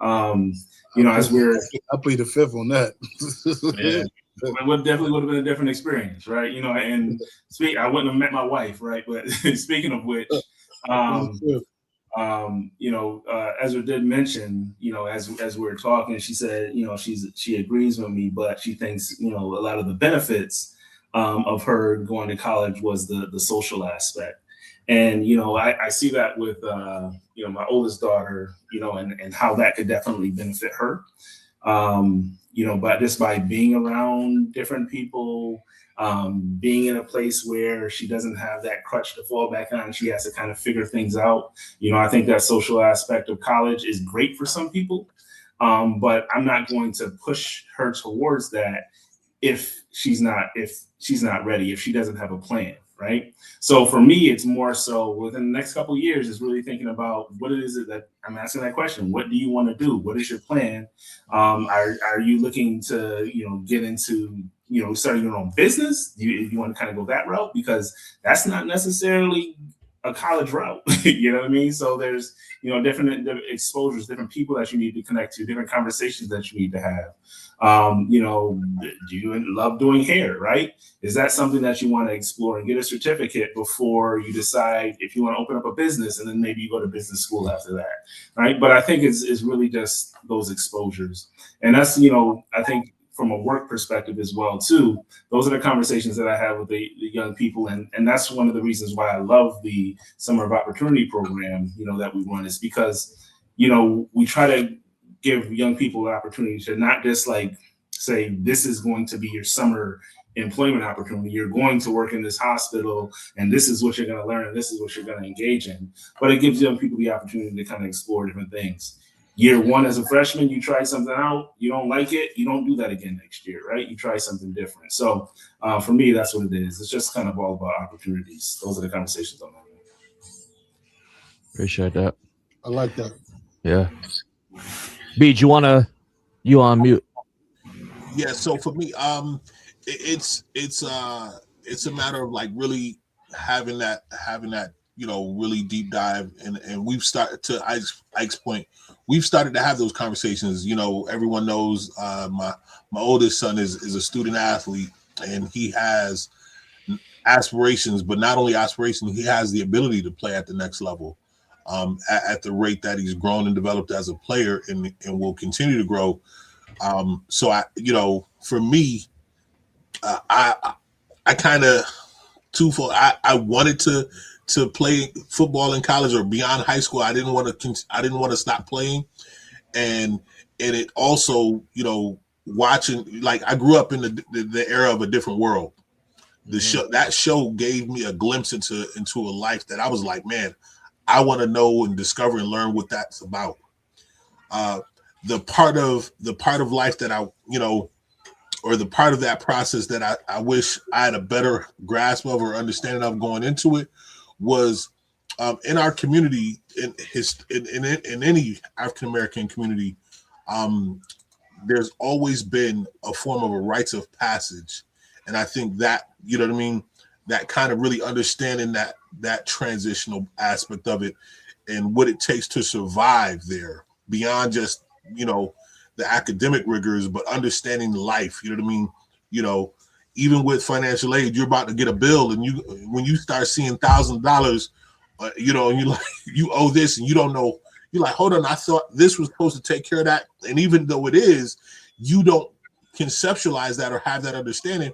Speaker 4: As
Speaker 3: I plead the fifth on that.
Speaker 4: Yeah. It definitely would have been a different experience, right? And I wouldn't have met my wife, right? But speaking of which, Ezra did mention, as we were talking, she said, she agrees with me, but she thinks, a lot of the benefits of her going to college was the social aspect. And, I see that with, my oldest daughter, and how that could definitely benefit her. But just by being around different people, being in a place where she doesn't have that crutch to fall back on, she has to kind of figure things out. I think that social aspect of college is great for some people, but I'm not going to push her towards that if she's not ready, if she doesn't have a plan. Right. So for me, it's more so within the next couple of years is really thinking about what it is that I'm asking that question. What do you want to do? What is your plan? Are you looking to, get into, starting your own business? You want to kind of go that route, because that's not necessarily a college route. You know what I mean? So there's, different exposures, different people that you need to connect to, different conversations that you need to have. Do you love doing hair, right? Is that something that you want to explore and get a certificate before you decide if you want to open up a business, and then maybe you go to business school after that, right? But I think it's really just those exposures. And that's, I think from a work perspective as well, too, those are the conversations that I have with the young people. And that's one of the reasons why I love the Summer of Opportunity program, that we run, is because, we try to give young people an opportunity to not just say, this is going to be your summer employment opportunity. You're going to work in this hospital, and this is what you're going to learn, and this is what you're going to engage in. But it gives young people the opportunity to kind of explore different things. Year one as a freshman, you try something out, you don't like it, you don't do that again next year, right? You try something different. So for me, that's what it is. It's just kind of all about opportunities. Those are the conversations I'm having.
Speaker 2: Appreciate that.
Speaker 3: I like that.
Speaker 2: Yeah. Beach, you on mute?
Speaker 1: Yeah. So for me, it's a matter of really having that really deep dive, and we've started to Ike's point. We've started to have those conversations. Everyone knows my oldest son is a student athlete, and he has aspirations, but not only aspirations, he has the ability to play at the next level, at the rate that he's grown and developed as a player, and will continue to grow. So for me, I kind of twofold. I wanted to play football in college or beyond high school. I didn't want to stop playing, and it also, watching, I grew up in the era of A Different World. That show gave me a glimpse into a life that I was like, man, I want to know and discover and learn what that's about. The part of life that I, or the part of that process that I wish I had a better grasp of or understanding of going into it was, in our community, in any African American community, there's always been a form of a rites of passage, and I think that, that kind of really understanding that transitional aspect of it and what it takes to survive there beyond just the academic rigors, but understanding life. Even with financial aid, you're about to get a bill, and when you start seeing $1,000, and you owe this, and you don't know, you're like, hold on, I thought this was supposed to take care of that. And even though it is, you don't conceptualize that or have that understanding.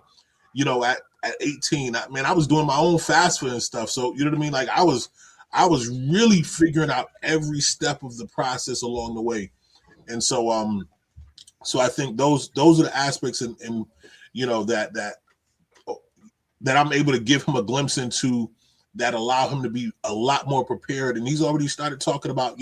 Speaker 1: At 18, I was doing my own FAFSA and stuff. So I was really figuring out every step of the process along the way. And so I think those are the aspects, and that I'm able to give him a glimpse into that allow him to be a lot more prepared. And he's already started talking about,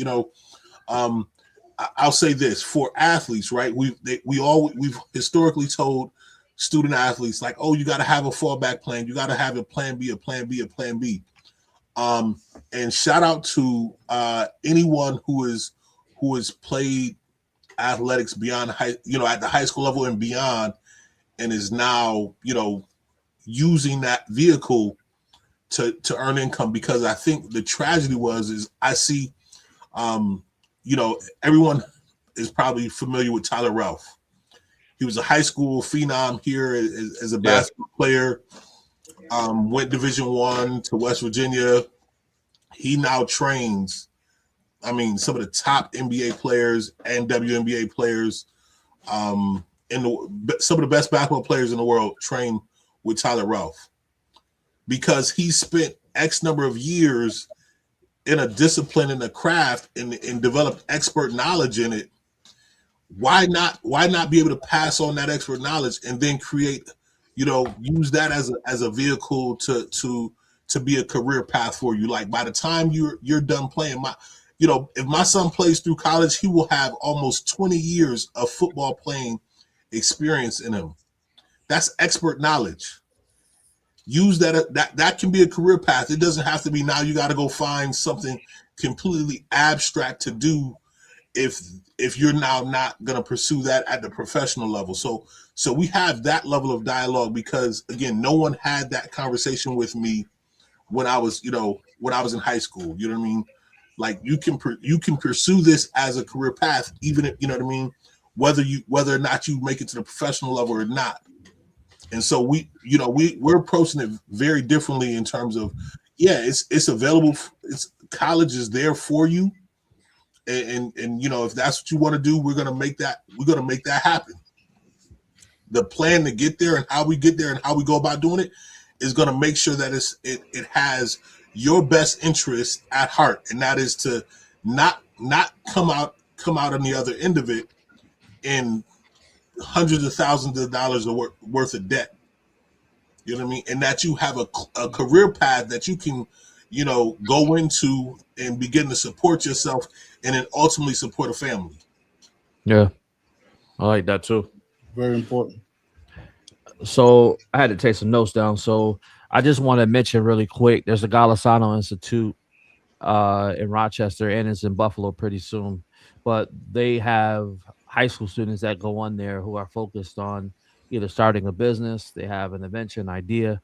Speaker 1: I'll say this for athletes, right? We've historically told student athletes like, oh, you got to have a fallback plan. You got to have a plan B, a plan B, a plan B. And shout out to anyone who has played athletics beyond at the high school level and beyond, and is now, using that vehicle to earn income. Because I think the tragedy is I see, everyone is probably familiar with Tyler Ralph. He was a high school phenom here as a basketball player. Went Division I to West Virginia. He now trains, some of the top NBA players and WNBA players, some of the best basketball players in the world train with Tyler Ralph, because he spent X number of years in a discipline, in a craft, and developed expert knowledge in it. Why not be able to pass on that expert knowledge and then create, use that as a vehicle to be a career path for you? Like, by the time you're done playing, if my son plays through college, he will have almost 20 years of football playing experience in him. That's expert knowledge. Use that can be a career path. It doesn't have to be now you got to go find something completely abstract to do if you're now not going to pursue that at the professional level. So we have that level of dialogue, because again, no one had that conversation with me when I was in high school. You know what I mean? Like, you can pursue this as a career path, even if, whether or not you make it to the professional level or not. And so we're approaching it very differently in terms of, it's available. College is there for you. And if that's what you want to do, we're going to make that happen. The plan to get there and how we get there and how we go about doing it is going to make sure that it has your best interest at heart. And that is to not come out on the other end of it in hundreds of thousands of dollars worth of debt. You know what I mean? And that you have a career path that you can, go into and begin to support yourself and then ultimately support a family.
Speaker 2: Yeah. I like that too.
Speaker 3: Very important.
Speaker 2: So I had to take some notes down. So I just want to mention really quick, there's a Golisano Institute in Rochester, and it's in Buffalo pretty soon. But they have high school students that go on there who are focused on either starting a business, they have an invention idea,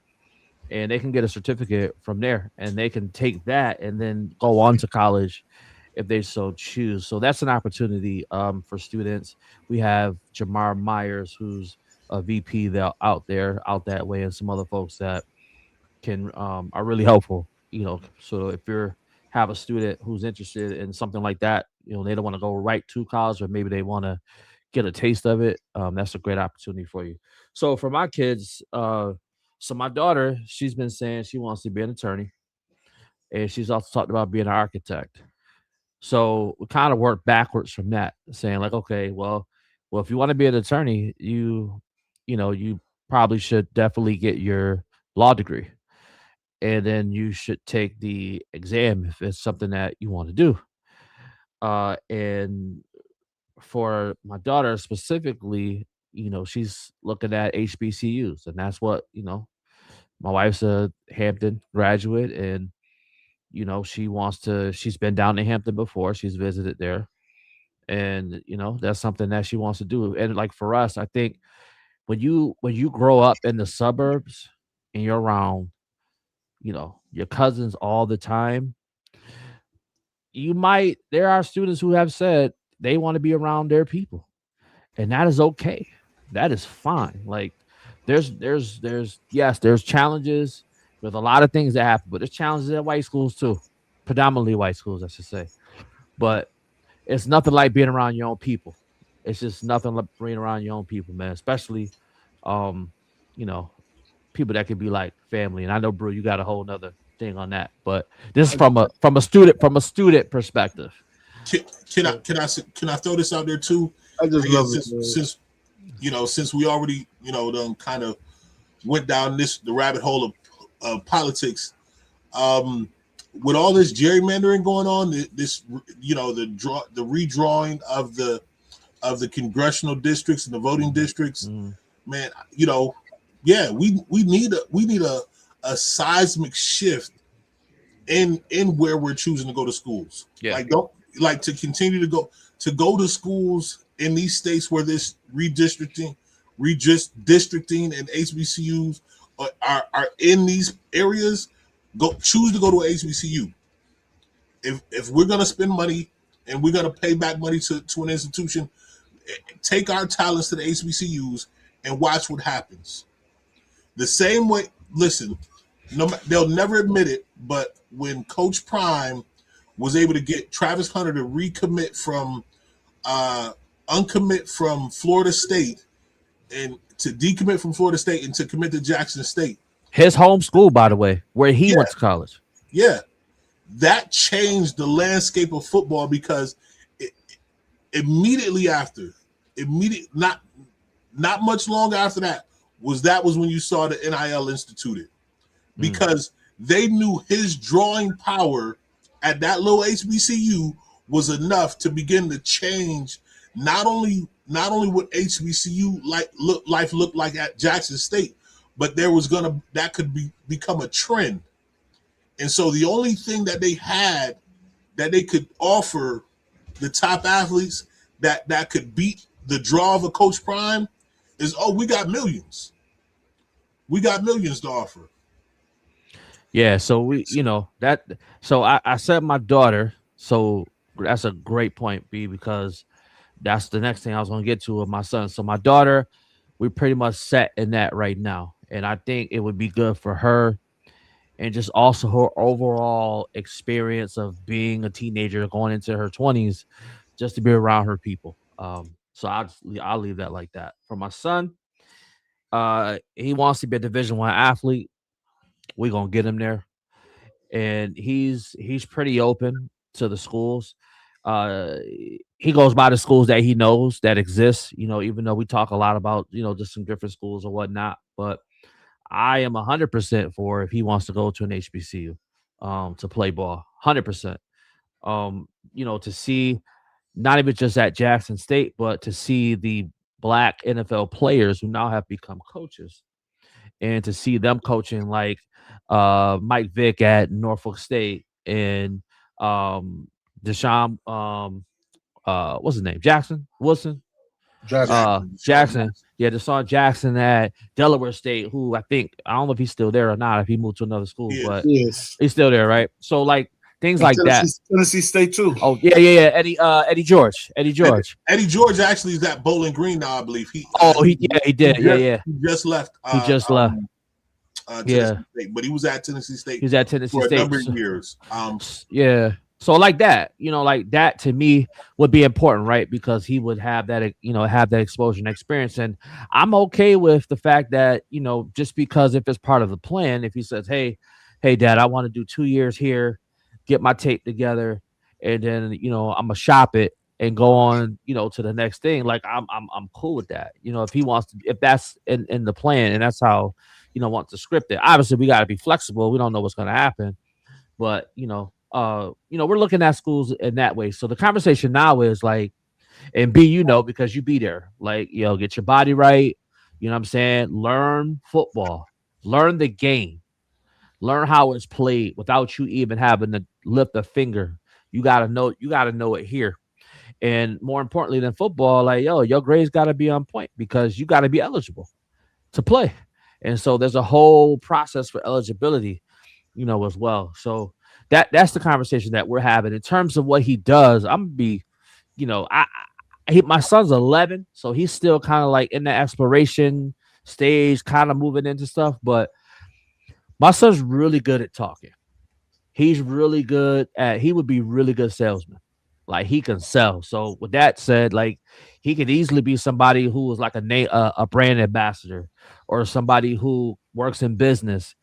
Speaker 2: and they can get a certificate from there, and they can take that and then go on to college if they so choose. So that's an opportunity for students. We have Jamar Myers, who's a VP out that way, and some other folks that can are really helpful. So if you're have a student who's interested in something like that, they don't want to go right to college, or maybe they want to get a taste of it, that's a great opportunity for you. So for my kids, so my daughter, she's been saying she wants to be an attorney, and she's also talked about being an architect. So we kind of work backwards from that, saying like, okay, well, if you want to be an attorney, you probably should definitely get your law degree, and then you should take the exam if it's something that you want to do. And for my daughter specifically, she's looking at HBCUs, and that's what, my wife's a Hampton graduate, and she's been down to Hampton before. She's visited there, and that's something that she wants to do. And like for us, I think when you grow up in the suburbs and you're around, your cousins all the time, there are students who have said they want to be around their people, and that is okay. That is fine. Like there's challenges with a lot of things that happen, but there's challenges at white schools too, predominantly white schools, I should say. But it's nothing like being around your own people. It's just nothing like being around your own people, man. Especially, people that can be like family. And I know, bro, you got a whole nother thing on that. But this is from a student perspective.
Speaker 1: Can I throw this out there too?
Speaker 3: I just love it.
Speaker 1: Since we already done kind of went down the rabbit hole of politics. With all this gerrymandering going on, this the redrawing of the congressional districts and the voting districts, man, yeah, we need a seismic shift in where we're choosing to go to schools.
Speaker 2: Yeah.
Speaker 1: Like to continue to go to schools in these states where this redistricting and HBCUs are in these areas. Choose to go to a HBCU. If we're gonna spend money and we're gonna pay back money to an institution, take our talents to the HBCUs and watch what happens. The same way, listen, they'll never admit it, but when Coach Prime was able to get Travis Hunter to recommit from uncommit from Florida State and to decommit from Florida State and to commit to Jackson State.
Speaker 2: His home school, by the way, where he went to college.
Speaker 1: Yeah. That changed the landscape of football because immediately after, not much longer after that was when you saw the NIL instituted, because they knew his drawing power at that little HBCU was enough to begin to change not only what HBCU life looked like at Jackson State, but that could become a trend. And so the only thing that they had that they could offer the top athletes that could beat the draw of a Coach Prime is, we got millions. We got millions to offer.
Speaker 2: Yeah, so I said my daughter, so that's a great point, B, because that's the next thing I was going to get to with my son. So my daughter, we're pretty much set in that right now. And I think it would be good for her and just also her overall experience of being a teenager going into her 20s, just to be around her people. So I'll leave that like that. For my son, he wants to be a Division I athlete. We're gonna get him there, and he's pretty open to the schools. He goes by the schools that he knows that exist. Even though we talk a lot about just some different schools or whatnot, but I am 100% for if he wants to go to an HBCU to play ball. 100%. To see not even just at Jackson State, but to see the Black NFL players who now have become coaches, and to see them coaching like Mike Vick at Norfolk State and Deshaun, what's his name? Jackson Wilson. Jackson. Yeah, Deshaun Jackson at Delaware State, who I don't know if he's still there or not, if he moved to another school, but he's still there, right? So like things like that.
Speaker 3: Tennessee State too.
Speaker 2: Oh yeah. Eddie George.
Speaker 1: Eddie George actually is at Bowling Green now, I believe. He did. He just left. Tennessee State, but he was at Tennessee State.
Speaker 2: He's at Tennessee
Speaker 1: for
Speaker 2: State
Speaker 1: a number of years.
Speaker 2: Yeah. So like that, like that to me would be important, right? Because he would have that, have that exposure and experience. And I'm okay with the fact that, just because if it's part of the plan, if he says, hey, Dad, I want to do 2 years here, get my tape together, and then, I'm gonna shop it and go on, to the next thing. Like I'm cool with that. If he wants to, if that's in the plan and that's how, wants to script it. Obviously, we got to be flexible. We don't know what's going to happen, but we're looking at schools in that way. So the conversation now is like, and B, because you be there, like, get your body right. You know what I'm saying? Learn football, learn the game, learn how it's played without you even having to lift a finger. You got to know it here. And more importantly than football, like, your grades got to be on point because you got to be eligible to play. And so there's a whole process for eligibility, as well. So that's the conversation that we're having in terms of what he does. I'm gonna be, my son's 11, so he's still kind of like in the exploration stage, kind of moving into stuff. But my son's really good at talking. He would be really good salesman. Like he can sell. So with that said, like he could easily be somebody who is like a brand ambassador or somebody who works in business.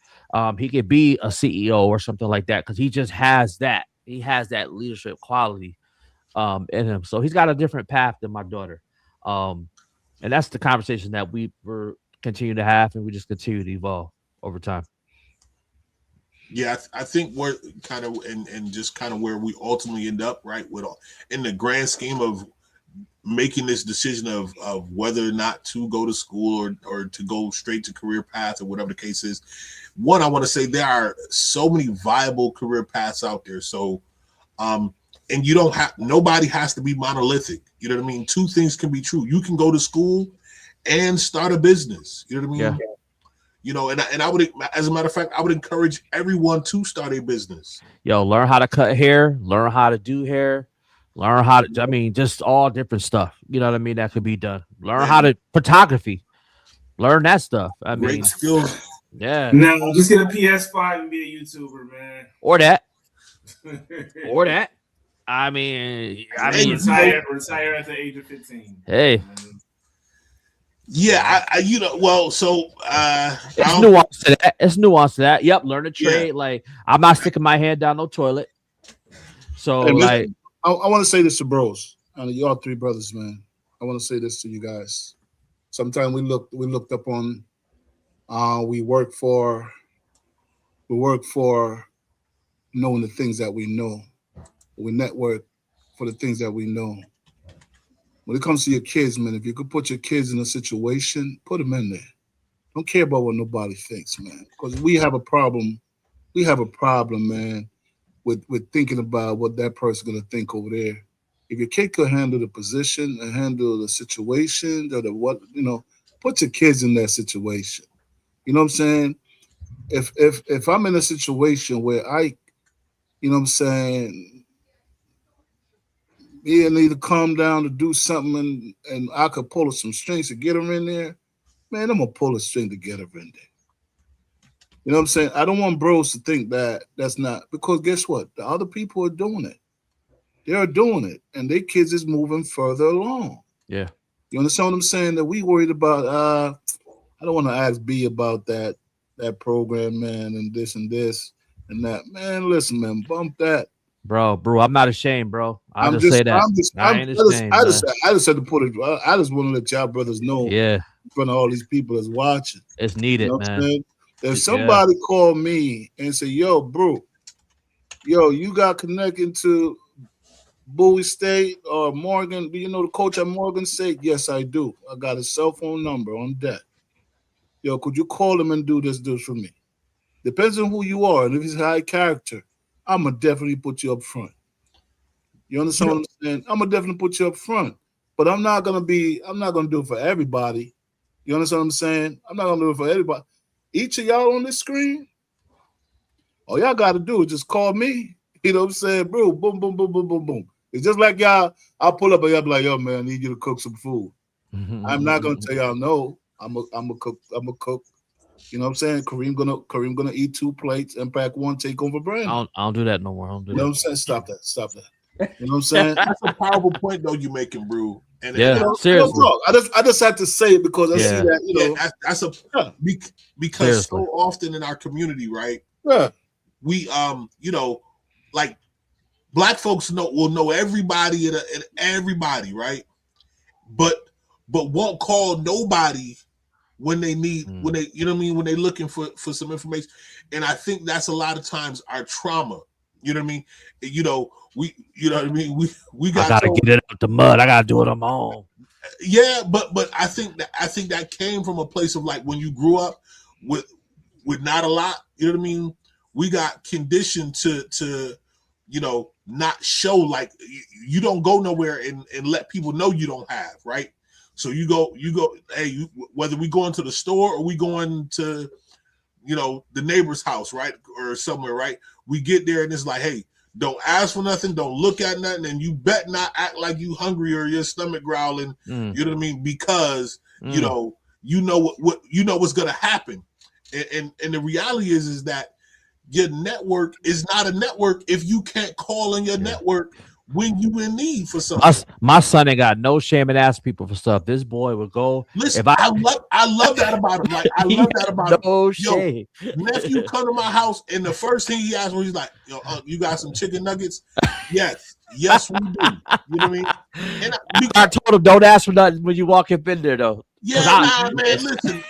Speaker 2: He could be a CEO or something like that because he just has that. He has that leadership quality in him. So he's got a different path than my daughter. And that's the conversation that we're continuing to have, and we just continue to evolve over time.
Speaker 1: Yeah, I think we're kind of and just kind of where we ultimately end up, right? With in the grand scheme of making this decision of whether or not to go to school or to go straight to career path or whatever the case is. One, I want to say there are so many viable career paths out there. So, and you don't have, nobody has to be monolithic. You know what I mean? Two things can be true. You can go to school and start a business. You know what I mean?
Speaker 2: Yeah.
Speaker 1: You know, and I would, as a matter of fact, I would encourage everyone to start a business.
Speaker 2: Yo, learn how to cut hair, learn how to do hair, learn how to, I mean, just all different stuff. You know what I mean? That could be done. Learn how to photography, learn that stuff. I
Speaker 1: Great
Speaker 2: mean,
Speaker 1: skills.
Speaker 2: yeah.
Speaker 4: No, just get a PS5 and be a YouTuber, man.
Speaker 2: Or that. Or that. I mean,
Speaker 4: retire at the age of 15.
Speaker 2: Hey.
Speaker 1: Yeah, I you know, well, so
Speaker 2: it's nuance to that. It's nuance to that. Yep, learn a trade. Yeah. Like, I'm not sticking my hand down no toilet. So, hey, like,
Speaker 3: I want to say this to bros, and y'all three brothers, man. I want to say this to you guys. Sometimes we looked up on, we work for knowing the things that we know. We network for the things that we know. When it comes to your kids, man, if you could put your kids in a situation, put them in there. Don't care about what nobody thinks, man. Because we have a problem. We have a problem, man, with thinking about what that person's going to think over there. If your kid could handle the position and handle the situation, or put your kids in that situation. You know what I'm saying? If I'm in a situation where I, you know what I'm saying, he need to calm down to do something, and I could pull some strings to get her in there, man, I'm going to pull a string to get her in there. You know what I'm saying? I don't want bros to think that that's not, because guess what? The other people are doing it. They are doing it, and their kids is moving further along.
Speaker 2: Yeah.
Speaker 3: You understand what I'm saying? That we worried about, I don't want to ask B about that program, man, and this and that. Man, listen, man, bump that.
Speaker 2: Bro, I'm not ashamed, bro. I just say that.
Speaker 3: I just had to put it. I just want to let y'all brothers know.
Speaker 2: Yeah.
Speaker 3: In front of all these people that's watching,
Speaker 2: it's needed,
Speaker 3: you know
Speaker 2: man.
Speaker 3: If somebody called me and say, "Yo, bro, you got connected to Bowie State or Morgan? Do you know the coach at Morgan State?" Yes, I do. I got his cell phone number on deck. Yo, could you call him and do this for me? Depends on who you are, and if he's high character, I'm gonna definitely put you up front. You understand what I'm saying? I'm gonna definitely put you up front, but I'm not gonna do it for everybody. You understand what I'm saying? I'm not gonna do it for everybody. Each of y'all on this screen, all y'all gotta do is just call me. You know what I'm saying, bro? Boom, boom, boom, boom, boom, boom. It's just like y'all. I'll pull up and y'all be like, "Yo, man, I need you to cook some food." I'm not gonna tell y'all no. I'm a cook. I'm a cook. You know what I'm saying? Kareem gonna eat 2 plates and pack 1, take over Brandon.
Speaker 2: I don't do that no more. I don't do
Speaker 3: you know
Speaker 2: that.
Speaker 3: what I'm saying? Stop that. You know what I'm saying?
Speaker 1: That's a powerful point though you're making, bro. And
Speaker 2: seriously.
Speaker 3: I just had to say it because I see that,
Speaker 1: that's because seriously. So often in our community, right?
Speaker 3: Yeah.
Speaker 1: We like black folks will know everybody and everybody, right? But won't call nobody when they need, when they, you know what I mean, when they're looking for some information. And I think that's a lot of times our trauma. You know what I mean? You know what I mean? We gotta
Speaker 2: get it out the mud. I gotta do it on my own.
Speaker 1: Yeah, but I think that came from a place of like when you grew up with not a lot, you know what I mean? We got conditioned to not show, like you don't go nowhere and let people know you don't have, right? So you go, hey, whether we going to the store or we going to, the neighbor's house, right? Or somewhere, right? We get there and it's like, hey, don't ask for nothing, don't look at nothing, and you bet not act like you hungry or your stomach growling, you know what I mean? Because you know what's gonna happen. And the reality is that your network is not a network if you can't call in your network when you in need for something.
Speaker 2: My son ain't got no shame in asking people for stuff. This boy would go.
Speaker 1: Listen, I love that about him. Like I love that about him.
Speaker 2: No shame.
Speaker 1: Nephew come to my house and the first thing he asked me, he's like, "Yo, you got some chicken nuggets?" Yes, we do. You know what I mean? And
Speaker 2: I told him don't ask for nothing when you walk up in there, though.
Speaker 1: Yeah, man. Listen,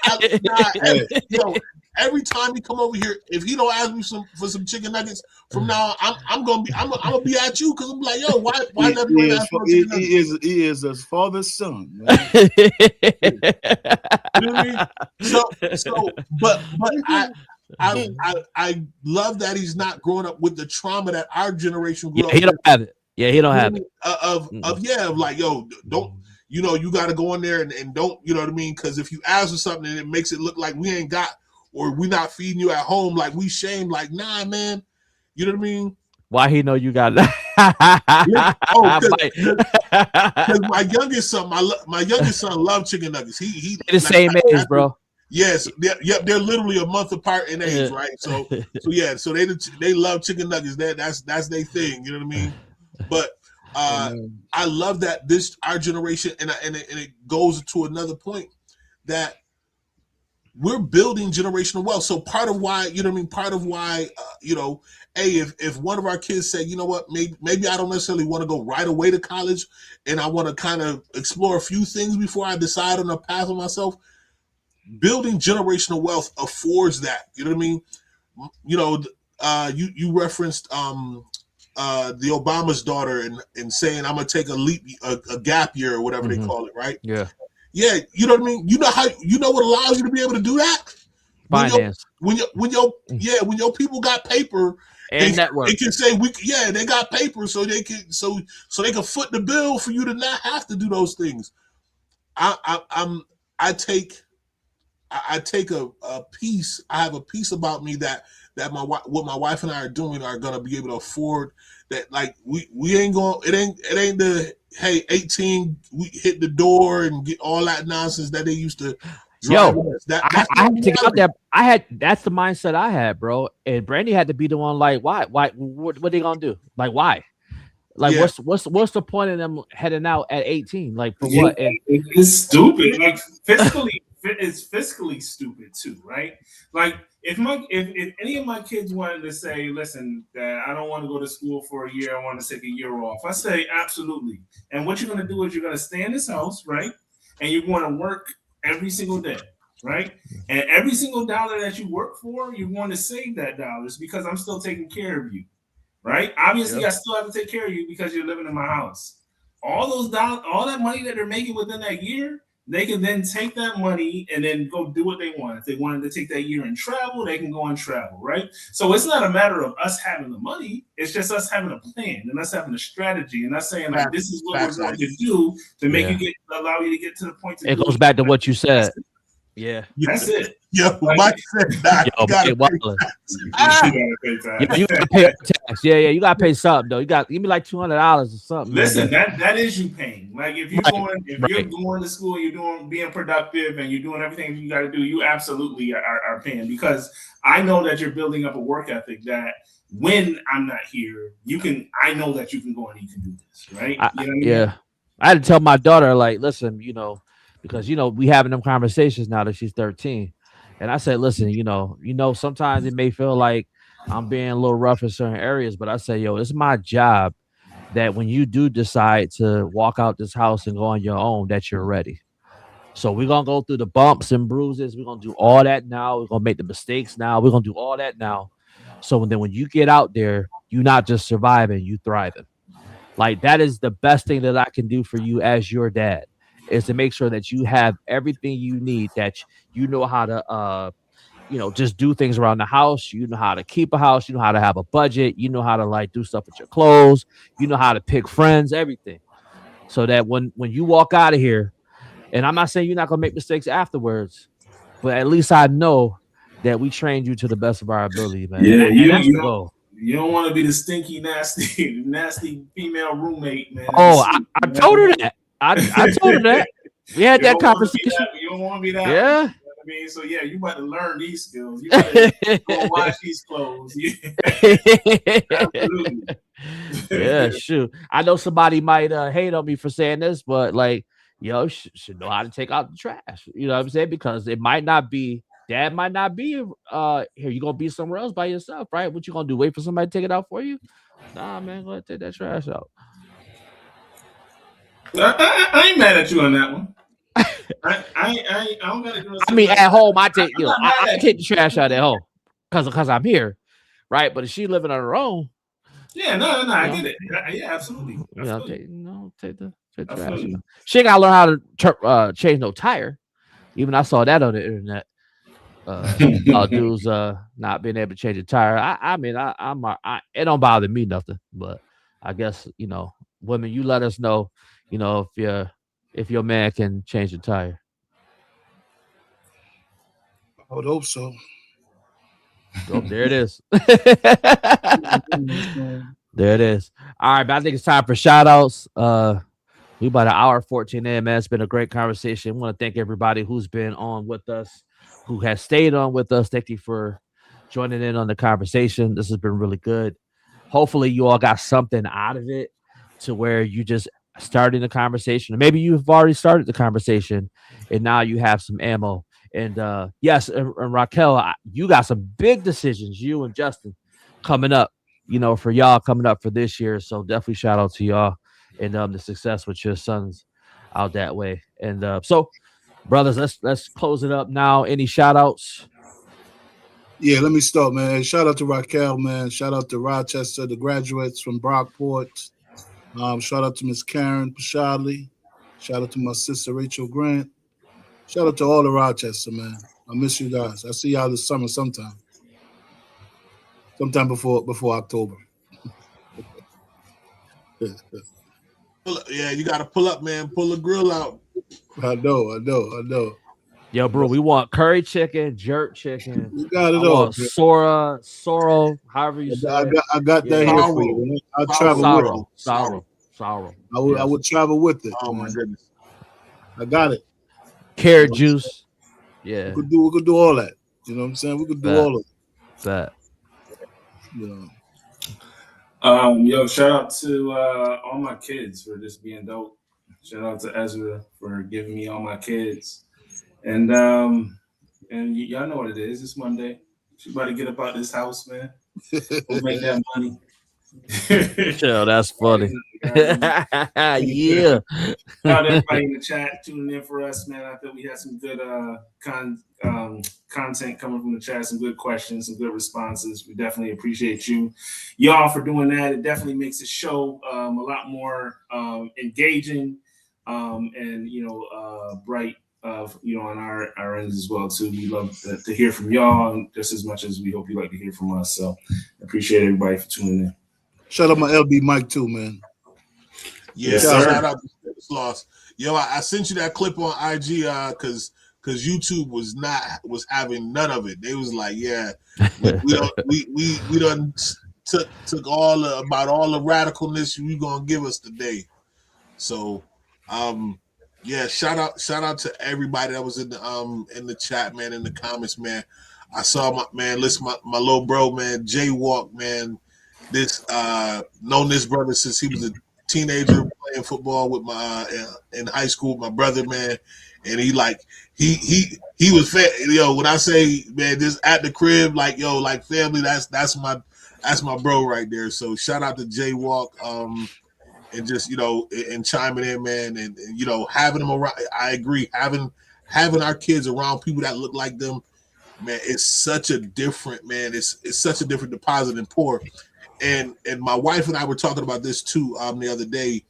Speaker 1: every time he come over here, if he don't ask me for some chicken nuggets, from now on, I'm gonna be at you because I'm like, yo, why never ask for chicken nuggets?
Speaker 3: He is his father's son, man.
Speaker 1: You know what I mean? But I love that he's not growing up with the trauma that our generation grew up.
Speaker 2: He don't have it. Yeah, he don't have it.
Speaker 1: Of like, yo, don't, you got to go in there and don't, you know what I mean? Because if you ask for something and it makes it look like we ain't got, or we not feeding you at home, like we shame, like, nah, man, you know what I mean?
Speaker 2: Why he know you got?
Speaker 1: Because my youngest son loves chicken nuggets. He
Speaker 2: the same age, bro.
Speaker 1: Yes, they're literally a month apart in age, right? So they love chicken nuggets. That's their thing. You know what I mean? But I love that our generation, and it goes to another point that we're building generational wealth. So part of why, you know what I mean? Part of why, if one of our kids say, you know what, maybe I don't necessarily want to go right away to college, and I want to kind of explore a few things before I decide on a path of myself. Building generational wealth affords that. You know what I mean? You referenced the Obama's daughter and saying I'm gonna take a gap year or whatever they call it, right?
Speaker 2: Yeah.
Speaker 1: Yeah, you know what I mean? You know what allows you to be able to do that?
Speaker 2: Finance.
Speaker 1: When your people got paper
Speaker 2: and network,
Speaker 1: they can say they got paper, so they can foot the bill for you to not have to do those things. I take a piece. I have a piece about me that what my wife and I are doing are gonna be able to afford. That, like, we ain't going. It ain't the, hey, 18 we hit the door and get all that nonsense that they used to.
Speaker 2: I had to take out that. That's the mindset I had, bro. And Brandy had to be the one. Like, why? What are they gonna do? Like, why? Like, what's the point of them heading out at 18? Like, for what? And
Speaker 4: it's stupid. Like, it's fiscally stupid too, right? Like, if any of my kids wanted to say, listen, Dad, I don't want to go to school for a year, I want to take a year off, I say absolutely. And what you're going to do is you're going to stay in this house, right? And you're going to work every single day, right? And every single dollar that you work for, you're going to save that dollars because I'm still taking care of you, right? Obviously, I still have to take care of you because you're living in my house. All that money that they're making within that year, they can then take that money and then go do what they want. If they wanted to take that year and travel, they can go and travel, right? So it's not a matter of us having the money. It's just us having a plan and us having a strategy and us saying, like, this is what we're going to do to make allow you to get to the point.
Speaker 2: It goes back to what you said. Yeah,
Speaker 4: that's it.
Speaker 1: Yo, Mike said that. You gotta
Speaker 2: pay tax. Yeah, you gotta pay something though. Give me like $200 or something.
Speaker 4: Listen, that is you paying. Like, if you're going to school, you're being productive, and you're doing everything you got to do, you absolutely are paying, because I know that you're building up a work ethic that when I'm not here, I know that you can go and you can do this, right?
Speaker 2: I had to tell my daughter, like, listen, because we having them conversations now that she's 13, and I said, listen, sometimes it may feel like I'm being a little rough in certain areas, but I say, yo, it's my job that when you do decide to walk out this house and go on your own, that you're ready. So we're gonna go through the bumps and bruises. We're gonna do all that now. We're gonna make the mistakes now. We're gonna do all that now. So then when you get out there, you're not just surviving, you thriving. Like, that is the best thing that I can do for you as your dad, is to make sure that you have everything you need, that you know how to just do things around the house. You know how to keep a house. You know how to have a budget. You know how to, like, do stuff with your clothes. You know how to pick friends, everything. So that when you walk out of here, and I'm not saying you're not going to make mistakes afterwards, but at least I know that we trained you to the best of our ability, man.
Speaker 4: Yeah, you don't want to be the stinky, nasty female roommate, man.
Speaker 2: Oh, I told her that. I told her that. We had that conversation.
Speaker 4: You don't want to be that.
Speaker 2: Yeah.
Speaker 4: You know what I mean? So, you about to learn these skills. You got to go wash these clothes. Absolutely.
Speaker 2: Yeah, shoot. I know somebody might hate on me for saying this, but, like, should know how to take out the trash. You know what I'm saying? Because it might not be, Dad might not be here. You're going to be somewhere else by yourself, right? What you going to do? Wait for somebody to take it out for you? Nah, man, go ahead and take that trash out.
Speaker 4: I ain't mad at you on that one. I don't gotta go.
Speaker 2: I mean, at home, I take I
Speaker 4: I
Speaker 2: take the trash out at home because I'm here, right? But if she living on her own,
Speaker 4: yeah, no, I get it. Yeah, absolutely.
Speaker 2: Take the trash. She ain't gotta learn how to change no tire. Even I saw that on the internet. Dudes not being able to change a tire. It don't bother me nothing, but I guess women, you let us know, if your man can change the tire.
Speaker 3: I would hope so.
Speaker 2: Oh, there it is. There it is. All right, but I think it's time for shout outs. We about an hour 14 in, man. It's been a great conversation. I want to thank everybody who's been on with us, who has stayed on with us. Thank you for joining in on the conversation. This has been really good. Hopefully, you all got something out of it to where you just starting the conversation. Or maybe you've already started the conversation and now you have some ammo. And yes, and Raquel, you got some big decisions, you and Justin, coming up, for y'all coming up for this year. So definitely shout out to y'all and the success with your sons out that way. And so, brothers, let's close it up now. Any shout outs?
Speaker 3: Yeah, let me start, man. Shout out to Raquel, man. Shout out to Rochester, the graduates from Brockport. Shout out to Miss Karen Pashadley. Shout out to my sister Rachel Grant. Shout out to all the Rochester, man. I miss you guys. I see y'all this summer sometime. Sometime before October.
Speaker 1: Yeah, you got to pull up, man. Pull the grill out.
Speaker 3: I know.
Speaker 2: Yo, bro, we want curry chicken, jerk chicken.
Speaker 3: You got it all.
Speaker 2: Sorrel, however you say it.
Speaker 3: I got that here for you. Man. I'll travel with it.
Speaker 2: Sorrow.
Speaker 3: I would travel with it.
Speaker 1: Oh, my goodness.
Speaker 3: I got it.
Speaker 2: Carrot juice. Yeah.
Speaker 3: We could do all that. You know what I'm saying? We could do all of
Speaker 2: that.
Speaker 4: Yo, shout out to all my kids for just being dope. Shout out to Ezra for giving me all my kids. And y'all know what it is. It's Monday. She about to get up out this house, man. We'll make that money.
Speaker 2: Yo, that's funny. Yeah.
Speaker 4: Shout out everybody in the chat tuning in for us, man. I think we had some good content coming from the chat, some good questions, some good responses. We definitely appreciate y'all for doing that. It definitely makes the show a lot more engaging and bright. On our ends as well too. We love to hear from y'all, and just as much as we hope you like to hear from us. So appreciate everybody for tuning in.
Speaker 3: Shout out my LB Mike too, man.
Speaker 1: Yeah, shout out to Lost. Yo, I sent you that clip on IG because YouTube was having none of it. They was like, yeah, we done took all about all the radicalness you gonna give us today. So yeah, shout out to everybody that was in the chat, man, in the comments, man. I saw my little bro, man, Jaywalk, man. This known this brother since he was a teenager playing football with my in high school, my brother, man. And he was when I say, man, just at the crib, like family, that's my bro right there. So shout out to Jaywalk. And just and chiming in, man, and having them around. I agree, having our kids around people that look like them, man, it's such a different, man. It's such a different deposit and pour. And my wife and I were talking about this too the other day.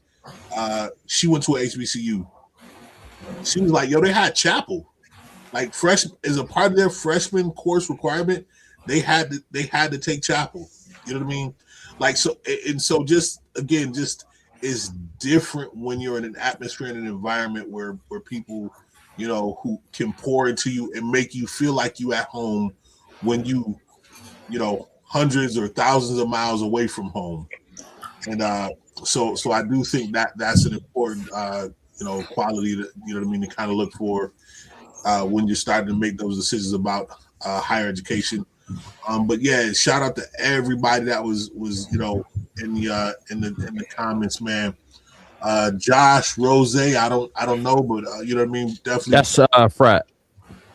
Speaker 1: She went to a HBCU. She was like, "Yo, they had chapel, like fresh as a part of their freshman course requirement. They had to take chapel. You know what I mean? Like so just again, just." Is different when you're in an atmosphere and an environment where people, who can pour into you and make you feel like you at home when you hundreds or thousands of miles away from home. And so I do think that's an important quality that to kind of look for when you're starting to make those decisions about higher education. But yeah, shout out to everybody that was in the comments, man. Josh, Rose, I don't know, but you know what I mean. Definitely,
Speaker 2: that's Frat.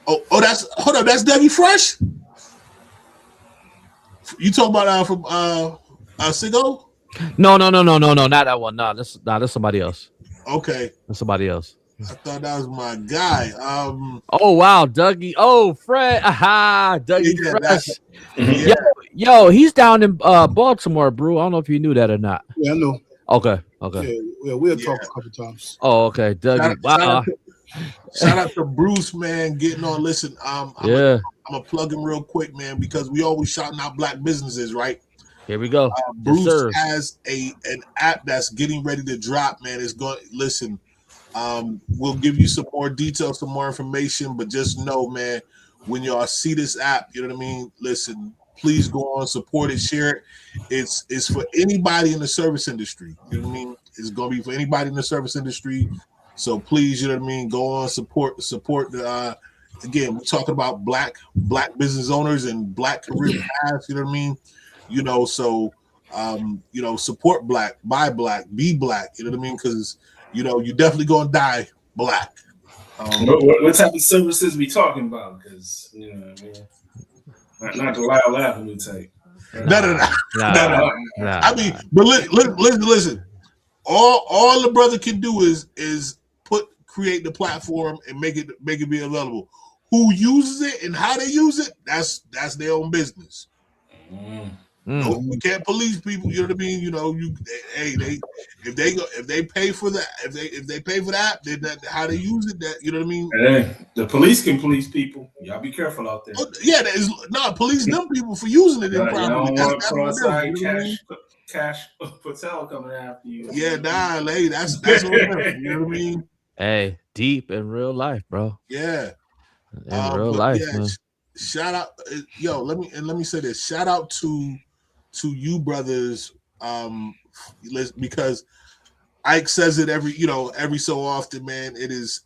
Speaker 1: Oh, that's Debbie Fresh. You talking about from Sigo?
Speaker 2: No, not that one. No, that's somebody else.
Speaker 1: Okay,
Speaker 2: that's somebody else.
Speaker 1: I thought that was my guy.
Speaker 2: Oh wow, Dougie. Oh, Fred. Aha, Dougie
Speaker 1: Yeah,
Speaker 2: Fresh.
Speaker 1: yeah.
Speaker 2: Yo, he's down in Baltimore, bro. I don't know if you knew that or not.
Speaker 3: Yeah, I know.
Speaker 2: Okay.
Speaker 3: Yeah, we had talked a couple times.
Speaker 2: Oh, okay, Dougie. Wow.
Speaker 1: Shout out to Bruce, man, getting on. Listen, I'm gonna plug him real quick, man, because we always shouting out black businesses, right?
Speaker 2: Here we go.
Speaker 1: Bruce
Speaker 2: sir.
Speaker 1: has an app that's getting ready to drop, man. It's going. Listen, we'll give you some more details, some more information, but just know, man, when y'all see this app, you know what I mean. Listen, please go on, support it, share it. It's for anybody in the service industry. You know what I mean. It's gonna be for anybody in the service industry. So please, you know what I mean. Go on, support the. Again, we're talking about black business owners and black career paths. You know what I mean. You know, so support black, buy black, be black. You know what I mean? Because you definitely gonna die black.
Speaker 4: What type of services we talking about? Because you know what I mean. Not the Lyle Avenue type.
Speaker 1: No.
Speaker 2: Nah.
Speaker 1: I mean, but listen. All the brother can do is create the platform and make it be available. Who uses it and how they use it, that's their own business. No, we can't police people. You know what I mean? If they pay for that, if they pay for that, then how they use it. That you know what I mean?
Speaker 4: Hey, the police can police people. Y'all be careful out there.
Speaker 1: Yeah, that is not police them people for using it improperly. That's
Speaker 4: cross-eyed Cash Patel coming after you.
Speaker 1: Yeah, that's on them. You know what I mean?
Speaker 2: Hey, deep in real life, bro.
Speaker 1: Yeah,
Speaker 2: in real life, man.
Speaker 1: Shout out, let me say this. Shout out to you brothers, because Ike says it every so often, man. It is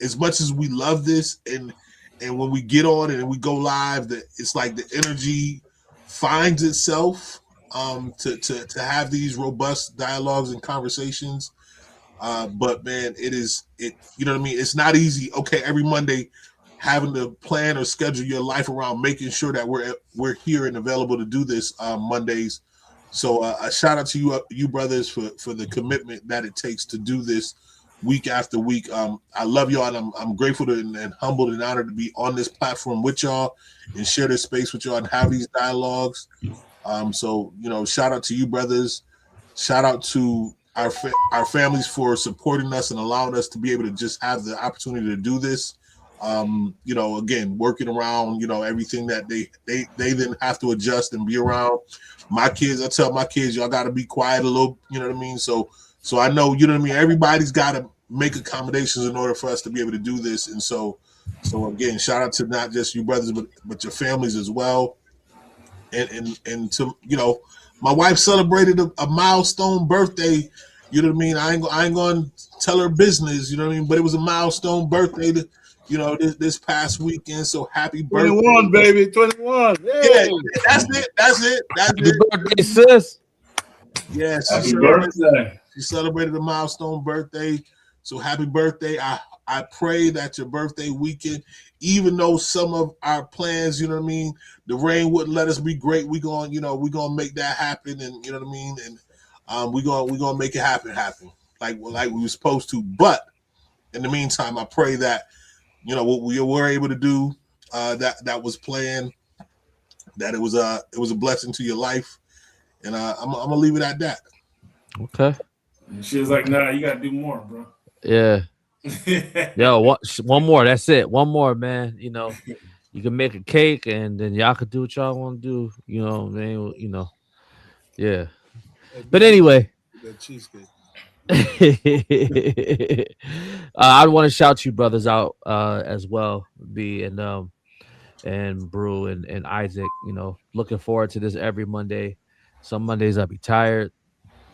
Speaker 1: as much as we love this, and when we get on it and we go live, that it's like the energy finds itself to have these robust dialogues and conversations. But man, you know what I mean? It's not easy. Okay, every Monday having to plan or schedule your life around making sure that we're here and available to do this Mondays. So a shout out to you brothers for the commitment that it takes to do this week after week. I love y'all, and I'm grateful and humbled and honored to be on this platform with y'all and share this space with y'all and have these dialogues. So shout out to you brothers. Shout out to our families for supporting us and allowing us to be able to just have the opportunity to do this. Again, working around, everything that they then have to adjust and be around. My kids, I tell my kids, y'all got to be quiet a little, you know what I mean? So I know, you know what I mean? Everybody's got to make accommodations in order for us to be able to do this. And so again, shout out to not just you brothers, but your families as well. And to, my wife celebrated a milestone birthday. You know what I mean? I ain't going to tell her business, you know what I mean? But it was a milestone birthday this past weekend. So happy birthday.
Speaker 3: 21, baby. 21. Hey.
Speaker 1: Yeah, that's it.
Speaker 2: Happy birthday, sis.
Speaker 1: Yeah, she celebrated a milestone birthday. So happy birthday. I pray that your birthday weekend, even though some of our plans, you know what I mean, the rain wouldn't let us be great, we're gonna make that happen, and you know what I mean, and we're gonna make it happen like we were supposed to. But in the meantime, I pray that what we were able to do that was planned, that it was a blessing to your life, and I'm gonna leave it at that.
Speaker 2: Okay.
Speaker 4: And she was like, "Nah, you gotta do more, bro."
Speaker 2: Yeah. Yo, one more. That's it. One more, man. You can make a cake, and then y'all could do what y'all want to do. Yeah. But anyway,
Speaker 3: that cheesecake.
Speaker 2: I want to shout you brothers out as well, B and bRho and Isaac. Looking forward to this every Monday. Some Mondays I'll be tired.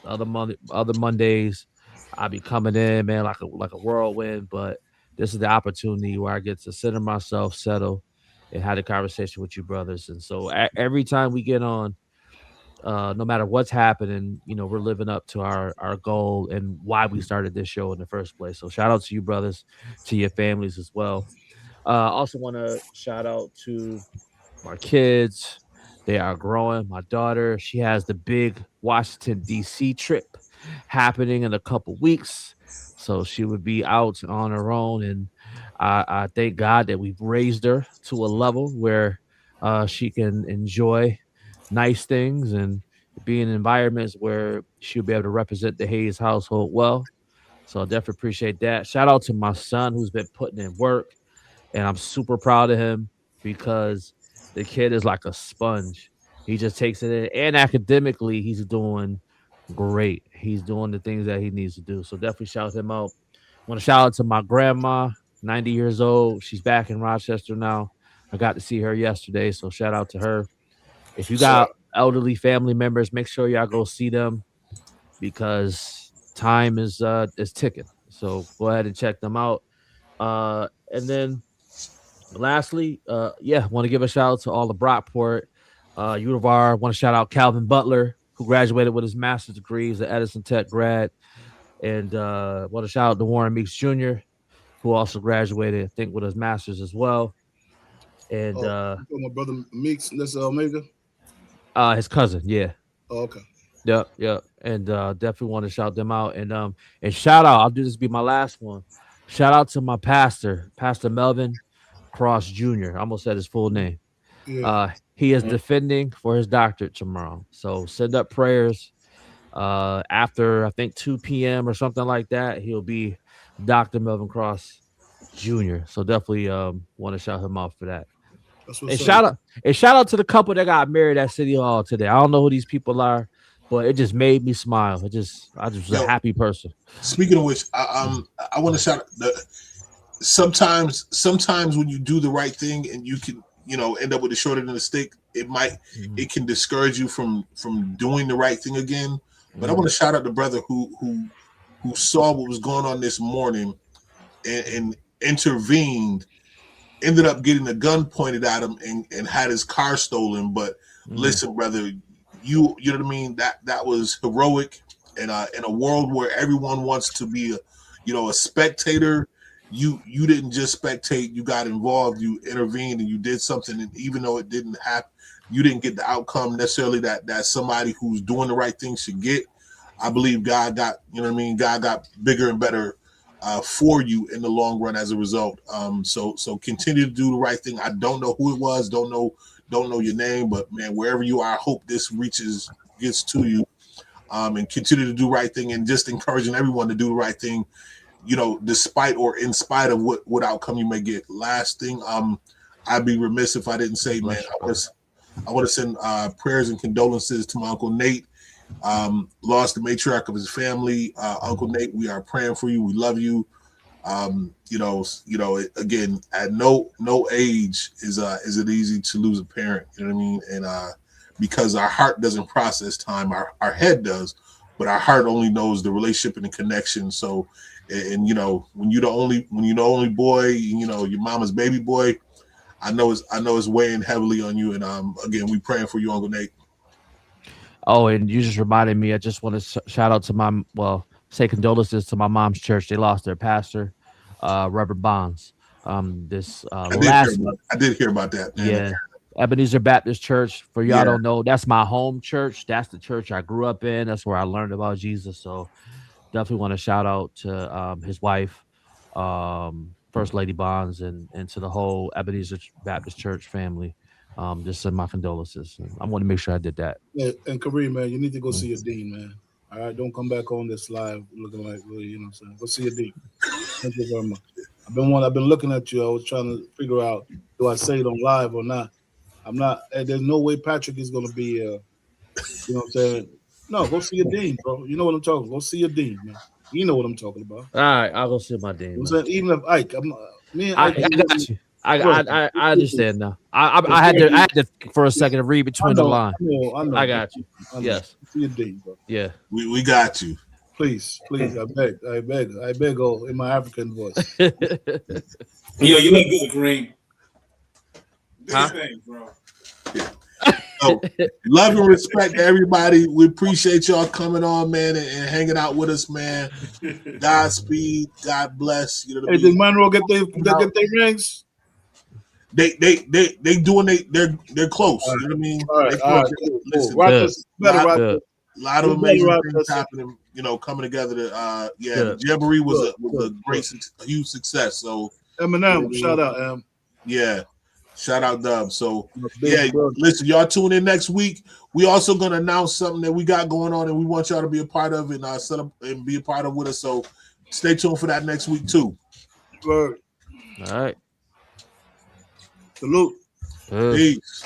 Speaker 2: Other Mondays I'll be coming in, man, like a whirlwind. But this is the opportunity where I get to center myself, settle, and have a conversation with you brothers. And so every time we get on, no matter what's happening, we're living up to our goal and why we started this show in the first place. So shout out to you brothers, to your families as well. Also want to shout out to my kids. They are growing. My daughter, she has the big Washington, D.C. trip happening in a couple weeks. so she would be out on her own. And I thank God that we've raised her to a level where she can enjoy nice things and be in environments where she'll be able to represent the Hayes household well. So I definitely appreciate that. Shout out to my son who's been putting in work, and I'm super proud of him because the kid is like a sponge. He just takes it in, and academically, he's doing great. He's doing the things that he needs to do. So definitely shout him out. Want to shout out to my grandma, 90 years old. She's back in Rochester now. I got to see her yesterday, so shout out to her. If you got elderly family members, make sure y'all go see them because time is ticking. So go ahead and check them out. And then lastly, want to give a shout out to all the Brockport, U of R. Want to shout out Calvin Butler, who graduated with his master's degree. He's an Edison Tech grad. And want to shout out to Warren Meeks Jr., who also graduated, I think, with his master's as well. And
Speaker 3: my brother Meeks, that's Omega.
Speaker 2: His cousin, yeah.
Speaker 3: Oh, okay.
Speaker 2: Yep. And definitely want to shout them out. And shout out, I'll do this be my last one. Shout out to my pastor, Pastor Melvin Cross Jr. I almost said his full name. Yeah. He is defending for his doctorate tomorrow. So send up prayers. After I think 2 p.m. or something like that, he'll be Dr. Melvin Cross Jr. So definitely want to shout him out for that. And shout out to the couple that got married at City Hall today. I don't know who these people are, but it just made me smile. I just was a happy person.
Speaker 1: Speaking of which, I want to shout out sometimes when you do the right thing and you can, end up with the short end of the stick, it can discourage you from doing the right thing again. But I want to shout out the brother who saw what was going on this morning and intervened, ended up getting a gun pointed at him and had his car stolen. But listen, brother, you know what I mean? That was heroic. And in a world where everyone wants to be a spectator, you didn't just spectate, you got involved, you intervened, and you did something. And even though it didn't happen, you didn't get the outcome necessarily that somebody who's doing the right thing should get. I believe God got, God got bigger and better for you in the long run as a result. So continue to do the right thing. I don't know who it was, don't know your name, but man, wherever you are, I hope this gets to you. And continue to do the right thing, and just encouraging everyone to do the right thing, despite or in spite of what outcome you may get. Last thing, I'd be remiss if I didn't say, man, I want to send prayers and condolences to my Uncle Nate. Lost the matriarch of his family. Uncle Nate, we are praying for you. We love you. Again, at no age is it easy to lose a parent. You know what I mean? And because our heart doesn't process time, our head does, but our heart only knows the relationship and the connection. So, and when you're the only boy, your mama's baby boy, I know it's weighing heavily on you. And again, we praying for you, Uncle Nate.
Speaker 2: Oh, and you just reminded me. I just want to shout out to say condolences to my mom's church. They lost their pastor, Reverend Bonds. I did hear about that. Man. Yeah, Ebenezer Baptist Church. For y'all don't know, that's my home church. That's the church I grew up in. That's where I learned about Jesus. So definitely want to shout out to his wife, First Lady Bonds, and to the whole Ebenezer Baptist Church family. Just send my condolences. I want to make sure I did that.
Speaker 3: Yeah, and Kareem, man, you need to go see your dean, man. All right, don't come back on this live looking like, you know what I'm saying? Go see your dean. Thank you very much. I've been looking at you. I was trying to figure out, do I say it on live or not? I'm not. There's no way Patrick is going to be, you know what I'm saying? No, go see your dean, bro. You know what I'm talking about. Go see your dean, man. You know what I'm talking about.
Speaker 2: All right, I'll go see my dean.
Speaker 3: You know what I'm saying? Even if Ike,
Speaker 2: I got you. I understand now. I had to for a second to read between the lines. I got you. Yes.
Speaker 3: See your dean, bro.
Speaker 2: Yeah.
Speaker 1: We got you.
Speaker 3: Please, I beg, oh, in my African voice.
Speaker 4: Yo, you look good, Kareem. Thanks, bro.
Speaker 1: Yeah. So, love and respect to everybody. We appreciate y'all coming on, man, and hanging out with us, man. Godspeed, God bless. You know what I mean?
Speaker 3: Did Monroe get their rings?
Speaker 1: They doing they're close. You know what I mean?
Speaker 3: All right.
Speaker 1: Listen,
Speaker 3: Cool.
Speaker 1: a lot of amazing things happening. coming together. To
Speaker 2: Good.
Speaker 1: the Jamboree was a
Speaker 3: Good.
Speaker 1: huge success. So
Speaker 3: Eminem, shout out, Em.
Speaker 1: Yeah. Shout out Dub. So
Speaker 3: My big brother.
Speaker 1: listen, y'all tune in next week. We also gonna announce something that we got going on, and we want y'all to be a part of it and set up and be a part of with us. So stay tuned for that next week too.
Speaker 3: Word.
Speaker 2: All right.
Speaker 3: Salute.
Speaker 2: Good.
Speaker 1: Peace.